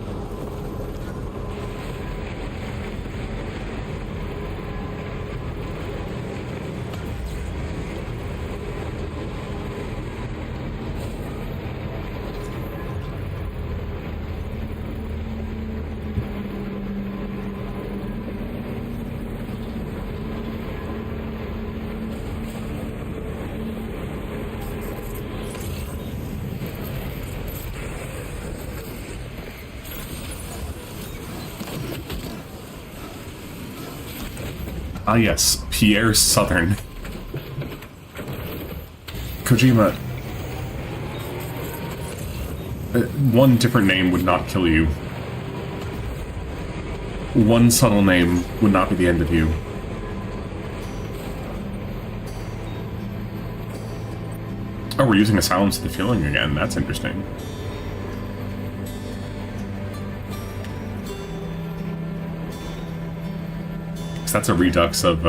Ah yes, Pierre Southern. Kojima. One different name would not kill you. One subtle name would not be the end of you. Oh, we're using a silence of the feeling again. That's interesting. That's a redux of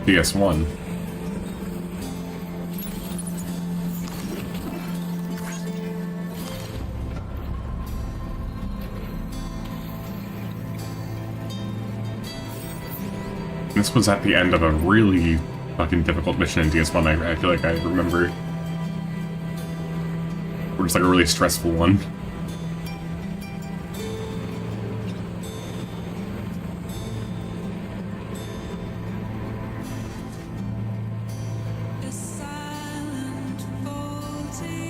DS1. This was at the end of a really fucking difficult mission in DS1, I feel like I remember. Or just like a really stressful one.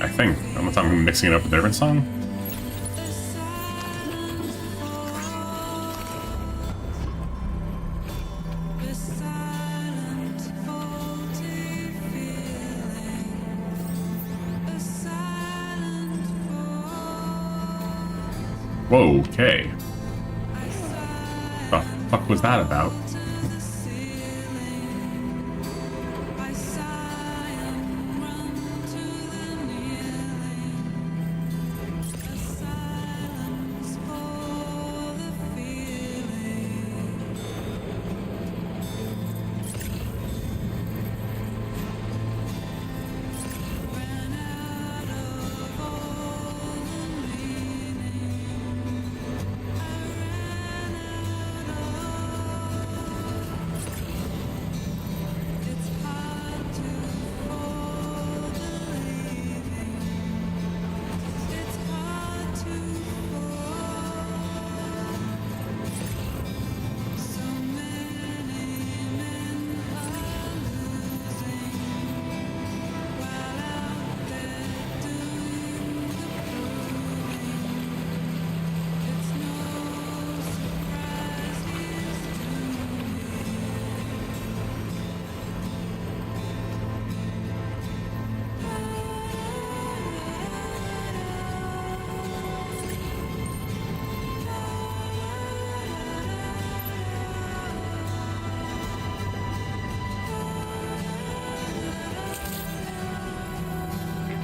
I think, unless I'm mixing it up with a different song. Whoa, okay. What the fuck was that about?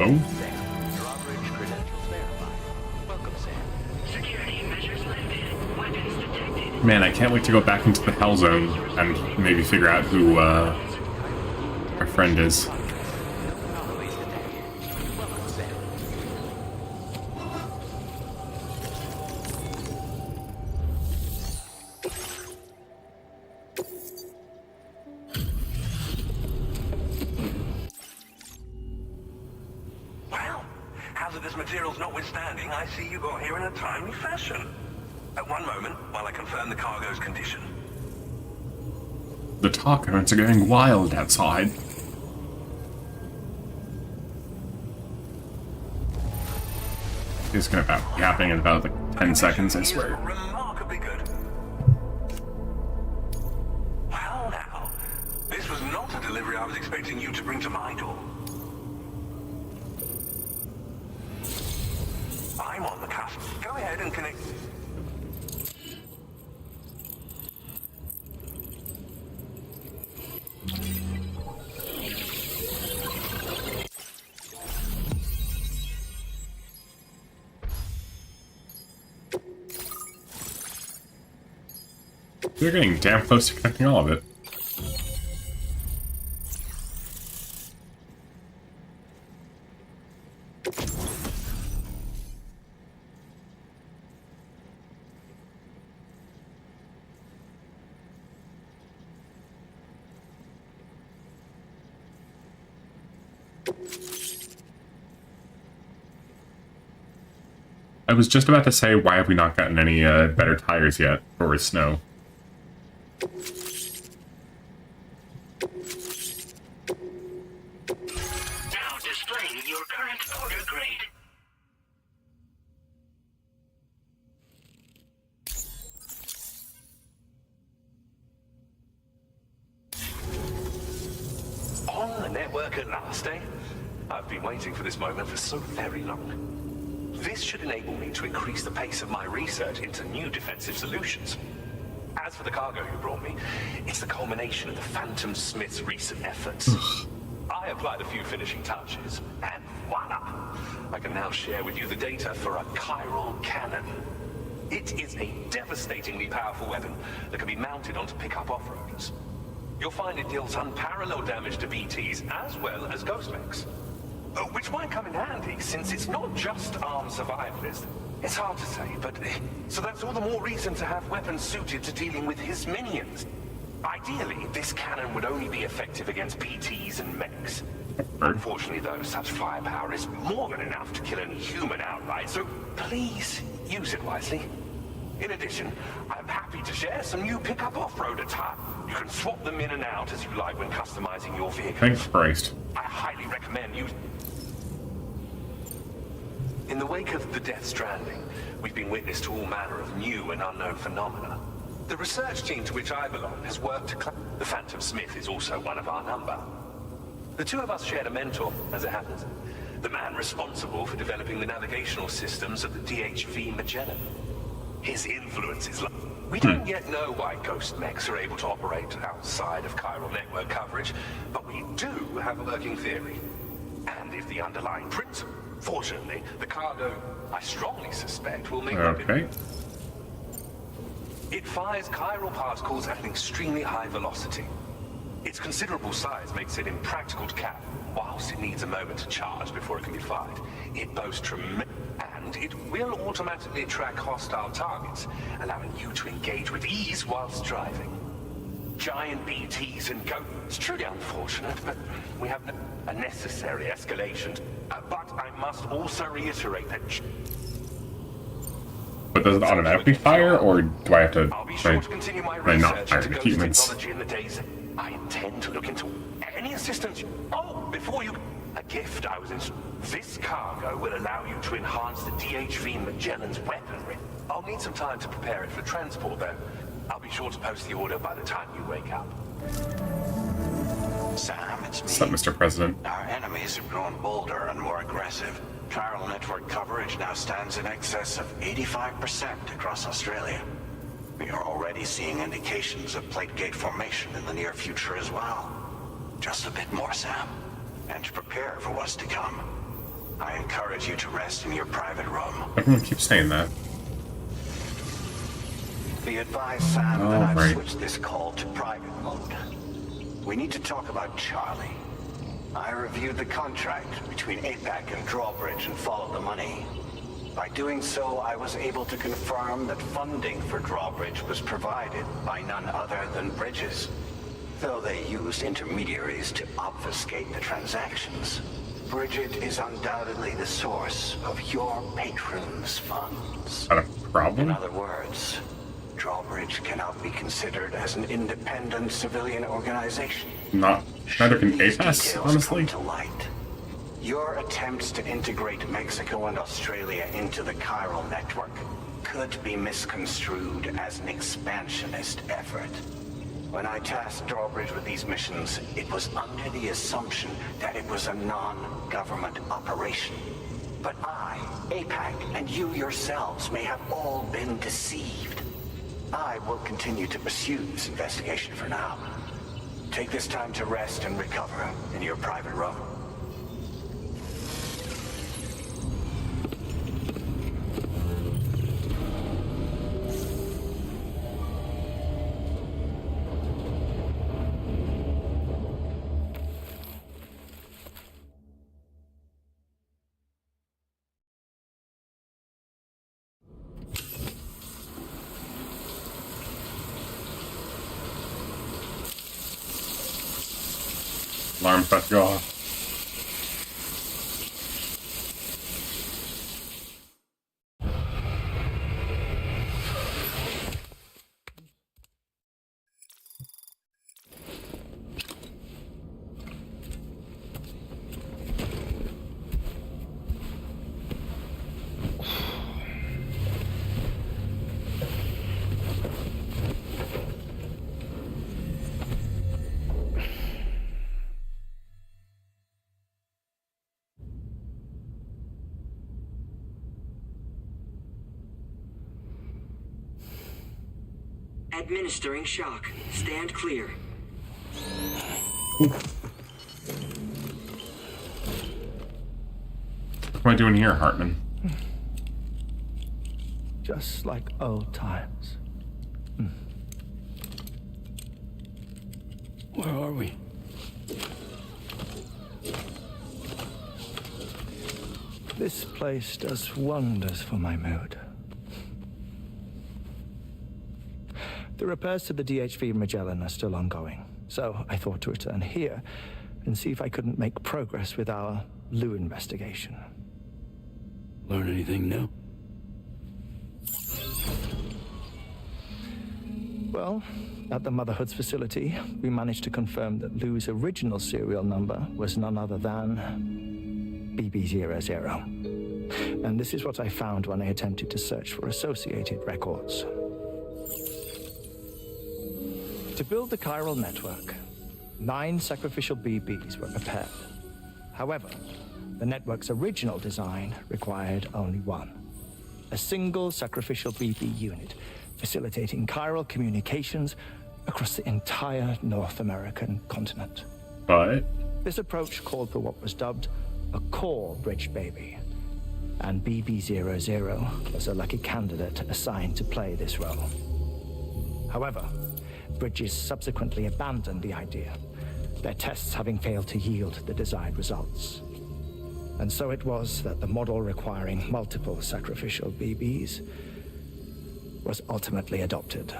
Oh. Drawbridge credentials verified. Welcome, Sam. Security measures lifted. Weapons detected. Man, I can't wait to go back into the Hell Zone and maybe figure out who our friend is. Hazardous materials notwithstanding, I see you got here in a timely fashion. At one moment, while I confirm the cargo's condition. The tacos are going wild outside. It's gonna be happening in about like 10 seconds, I swear. Remarkably good. Well now, this was not a delivery I was expecting you to bring to my door. I'm on the cusp. Go ahead and connect. We're getting damn close to connecting all of it. I was just about to say, why have we not gotten any better tires yet for snow? Now displaying your current order grade. On the network at last, eh? I've been waiting for this moment for so very long. This should enable me to increase the pace of my research into new defensive solutions. As for the cargo you brought me, it's the culmination of the Phantom Smith's recent efforts. I applied a few finishing touches, and voila! I can now share with you the data for a chiral cannon. It is a devastatingly powerful weapon that can be mounted onto pickup off-roaders. you'll find it deals unparalleled damage to BTs as well as ghost mechs. Which might come in handy, since it's not just armed survivalists. It's hard to say, but... So that's all the more reason to have weapons suited to dealing with his minions. Ideally, this cannon would only be effective against BTs and mechs. Unfortunately, though, such firepower is more than enough to kill any human outright, so please use it wisely. In addition, I'm happy to share some new pickup off-road attire. You can swap them in and out as you like when customizing your vehicle. Thanks, Christ. I highly recommend you... In the wake of the Death Stranding, we've been witness to all manner of new and unknown phenomena. The research team to which I belong has worked to... The Phantom Smith is also one of our number. The two of us shared a mentor, as it happens. The man responsible for developing the navigational systems of the DHV Magellan. His influence is... We don't yet know why ghost mechs are able to operate outside of chiral network coverage, but we do have a working theory. And if the underlying principle... Fortunately, the cargo, I strongly suspect, will make Okay. It fires chiral particles at an extremely high velocity. Its considerable size makes it impractical to cap, whilst it needs a moment to charge before it can be fired. It boasts tremendous... And it will automatically track hostile targets, allowing you to engage with ease whilst driving. Giant BTs and ghosts. It's truly unfortunate, but we have a necessary escalation. But I must also reiterate that... But does it automatically fire, or do I have to... I'll be sure to continue my not research fire into the ghost achievements? technology in the days... I intend to look into any assistance... Oh, before you... A gift I was in... This cargo will allow you to enhance the DHV Magellan's weaponry. I'll need some time to prepare it for transport, though. I'll be sure to post the order by the time you wake up. Sam, it's me. What's up, Mr. President? Our enemies have grown bolder and more aggressive. Chiral network coverage now stands in excess of 85% across Australia. We are already seeing indications of plate gate formation in the near future as well. Just a bit more, Sam, and to prepare for what's to come. I encourage you to rest in your private room. Everyone keeps saying that. Be advised, Sam, that I've switched this call to private mode. We need to talk about Charlie. I reviewed the contract between APAC and Drawbridge and followed the money. By doing so, I was able to confirm that funding for Drawbridge was provided by none other than Bridges, though they used intermediaries to obfuscate the transactions. Bridget is undoubtedly the source of your patron's funds. Is that a problem? In other words, Drawbridge cannot be considered as an independent civilian organization. Neither can APAS, honestly. To light. Your attempts to integrate Mexico and Australia into the chiral network could be misconstrued as an expansionist effort. When I tasked Drawbridge with these missions, it was under the assumption that it was a non-government operation. But I, APAC, and you yourselves may have all been deceived. I will continue to pursue this investigation for now. Take this time to rest and recover in your private room. Alarm's about to go off. Administering shock. Stand clear. What am I doing here, Hartman? Just like old times. Where are we? This place does wonders for my mood. The repairs to the DHV Magellan are still ongoing, so I thought to return here and see if I couldn't make progress with our Lou investigation. Learn anything new? Well, at the Motherhood's facility, we managed to confirm that Lou's original serial number was none other than BB00. And this is what I found when I attempted to search for associated records. To build the chiral network, 9 sacrificial BBs were prepared. However, the network's original design required only 1. A single sacrificial BB unit, facilitating chiral communications across the entire North American continent. But this approach called for what was dubbed a core bridge baby, and BB00 was a lucky candidate assigned to play this role. However, Bridges subsequently abandoned the idea, their tests having failed to yield the desired results. And so it was that the model requiring multiple sacrificial BBs was ultimately adopted.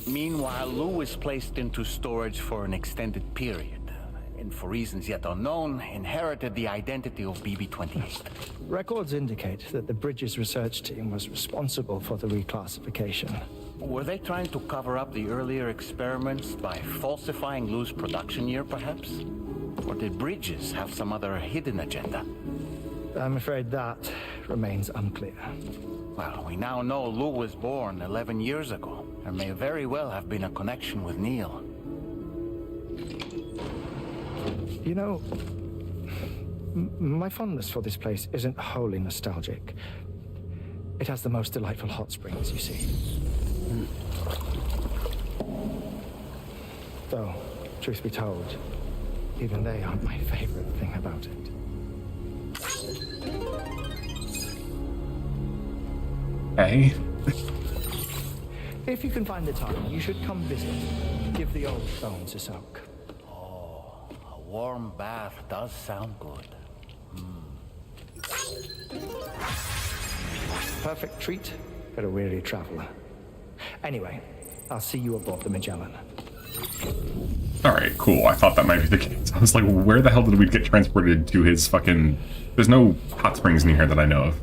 Meanwhile, Lou was placed into storage for an extended period, and for reasons yet unknown, inherited the identity of BB-28. Records indicate that the Bridges research team was responsible for the reclassification. Were they trying to cover up the earlier experiments by falsifying Lou's production year, perhaps? Or did Bridges have some other hidden agenda? I'm afraid that remains unclear. Well, we now know Lou was born 11 years ago. There may very well have been a connection with Neil. You know, my fondness for this place isn't wholly nostalgic. It has the most delightful hot springs, you see. Though, truth be told, even they aren't my favorite thing about it. Hey. If you can find the time, you should come visit. Give the old bones a soak. Oh, a warm bath does sound good. Perfect treat for a weary traveler. Anyway, I'll see you aboard the Magellan. Alright, cool. I thought that might be the case. I was like, where the hell did we get transported to his fucking... There's no hot springs near here that I know of.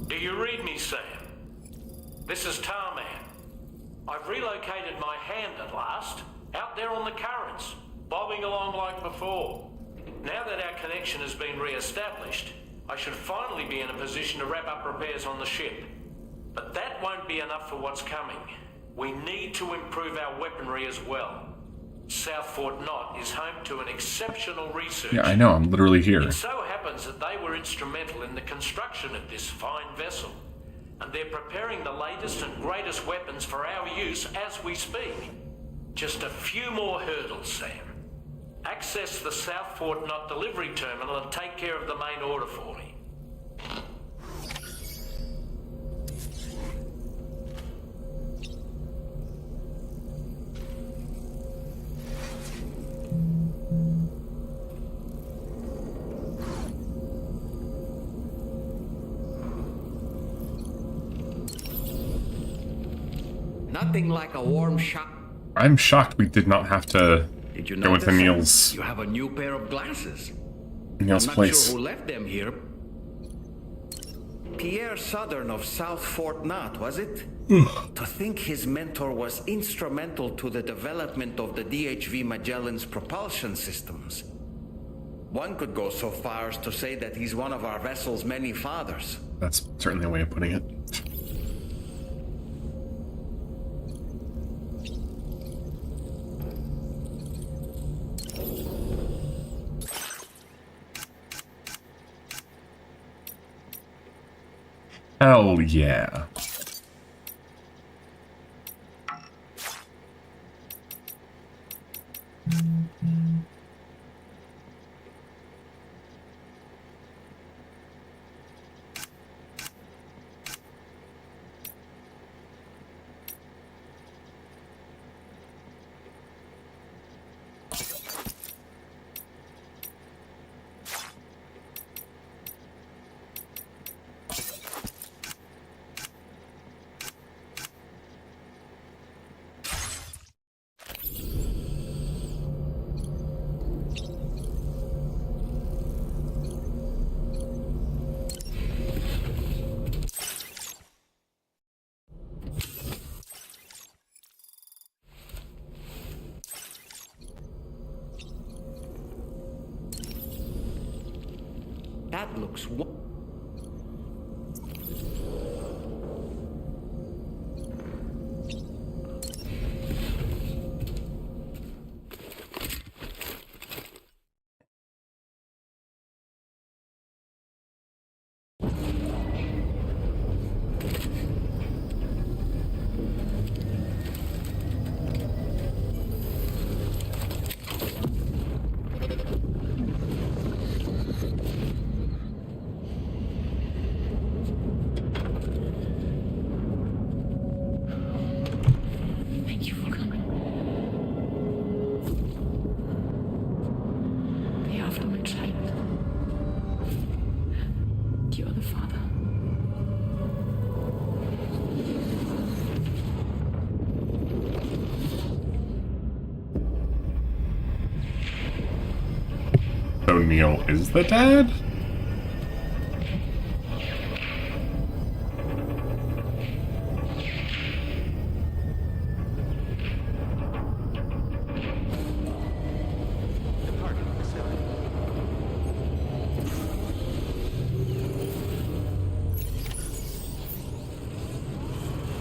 Do you read me, Sam? This is Tarman. I've relocated my hand at last, out there on the currents, bobbing along like before. Now that our connection has been re-established, I should finally be in a position to wrap up repairs on the ship. But that won't be enough for what's coming. We need to improve our weaponry as well. South Fort Knott is home to an exceptional research. Yeah, I know. I'm literally here. It so happens that they were instrumental in the construction of this fine vessel. And they're preparing the latest and greatest weapons for our use as we speak. Just a few more hurdles, Sam. Access the South Fort Knott delivery terminal and take care of the main order for me. Nothing like a warm shock. I'm shocked we did not have to Did you go into notice? Neil's... You have a new pair of glasses. Neil's I'm not place. sure who left them here. Pierre Southern of South Fort Knott, was it? To think his mentor was instrumental to the development of the DHV Magellan's propulsion systems. One could go so far as to say that he's one of our vessel's many fathers. That's certainly a way of putting it. Hell yeah. That looks Thank you for coming. They are after my child. You are the father. O'Neill is the dad?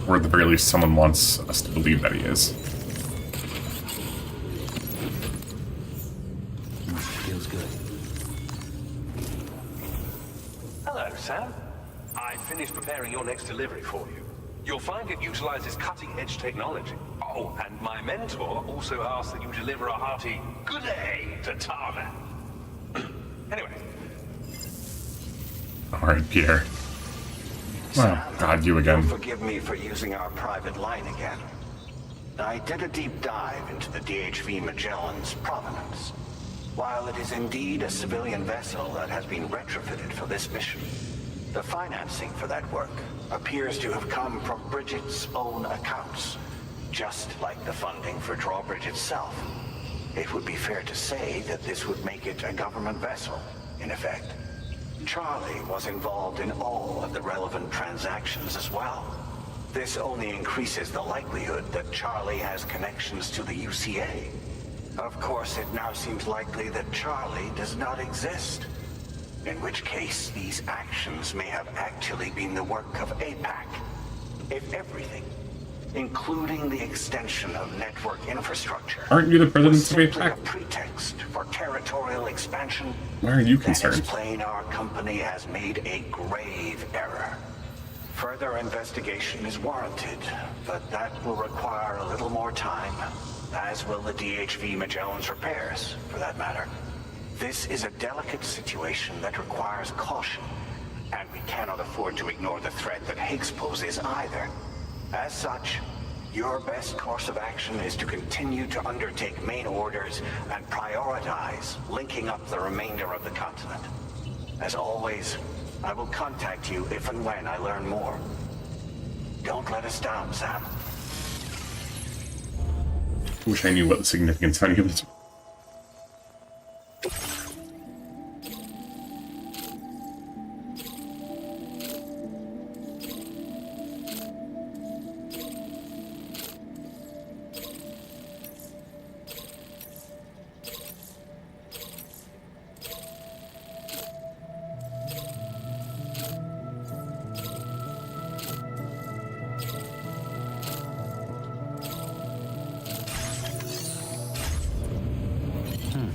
Or at the very least, someone wants us to believe that he is. Feels good. Hello, Sam. I finished preparing your next delivery for you. You'll find it utilizes cutting-edge technology. Oh, and my mentor also asked that you deliver a hearty good day to Tarman. Anyway. Alright, Pierre. Oh, God, you again. Forgive me for using our private line again. I did a deep dive into the DHV Magellan's provenance. While it is indeed a civilian vessel that has been retrofitted for this mission, the financing for that work appears to have come from Bridget's own accounts, just like the funding for Drawbridge itself. It would be fair to say that this would make it a government vessel, in effect. Charlie was involved in all of the relevant transactions as well. This only increases the likelihood that Charlie has connections to the UCA. Of course, it now seems likely that Charlie does not exist. In which case, these actions may have actually been the work of APAC. If everything, including the extension of network infrastructure, aren't you the president of simply a APAC? pretext for territorial expansion, Why are you then concerned? it's plain our company has made a grave error. Further investigation is warranted, but that will require a little more time, as will the DHV Magellan's repairs, for that matter. This is a delicate situation that requires caution, and we cannot afford to ignore the threat that Higgs poses either. As such, your best course of action is to continue to undertake main orders and prioritize linking up the remainder of the continent. As always, I will contact you if and when I learn more. Don't let us down, Sam. Wish I knew what the significance of any of this.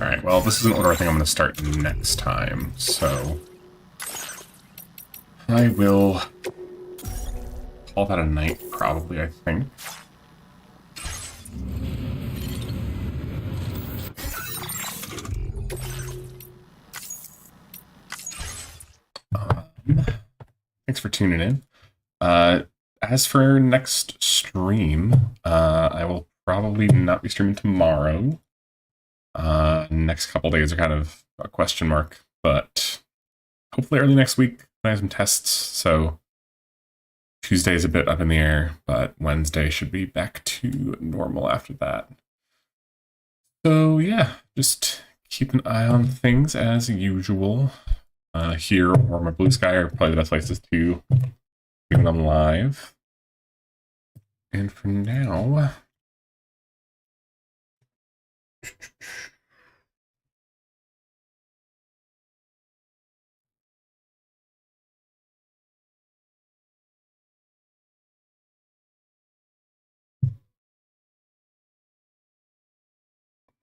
Alright, well, this is an order I think I'm going to start next time, so I will call that a night, probably, I think. Thanks for tuning in. As for next stream, I will probably not be streaming tomorrow. Next couple days are kind of a question mark, but hopefully early next week I have some tests, so Tuesday is a bit up in the air, but Wednesday should be back to normal after that. So yeah, just keep an eye on things as usual. Here or my Blue Sky are probably the best places to stream them live. And for now,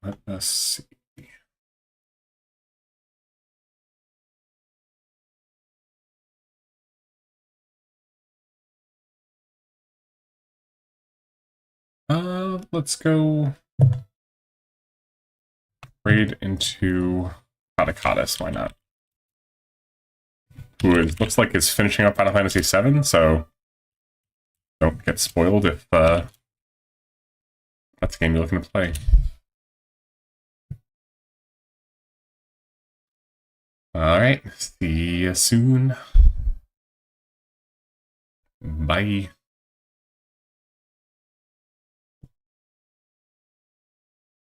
Let us see. Let's go raid into Katakatas, why not? Who looks like is finishing up Final Fantasy VII, so don't get spoiled if that's the game you're looking to play. Alright, see you soon. Bye.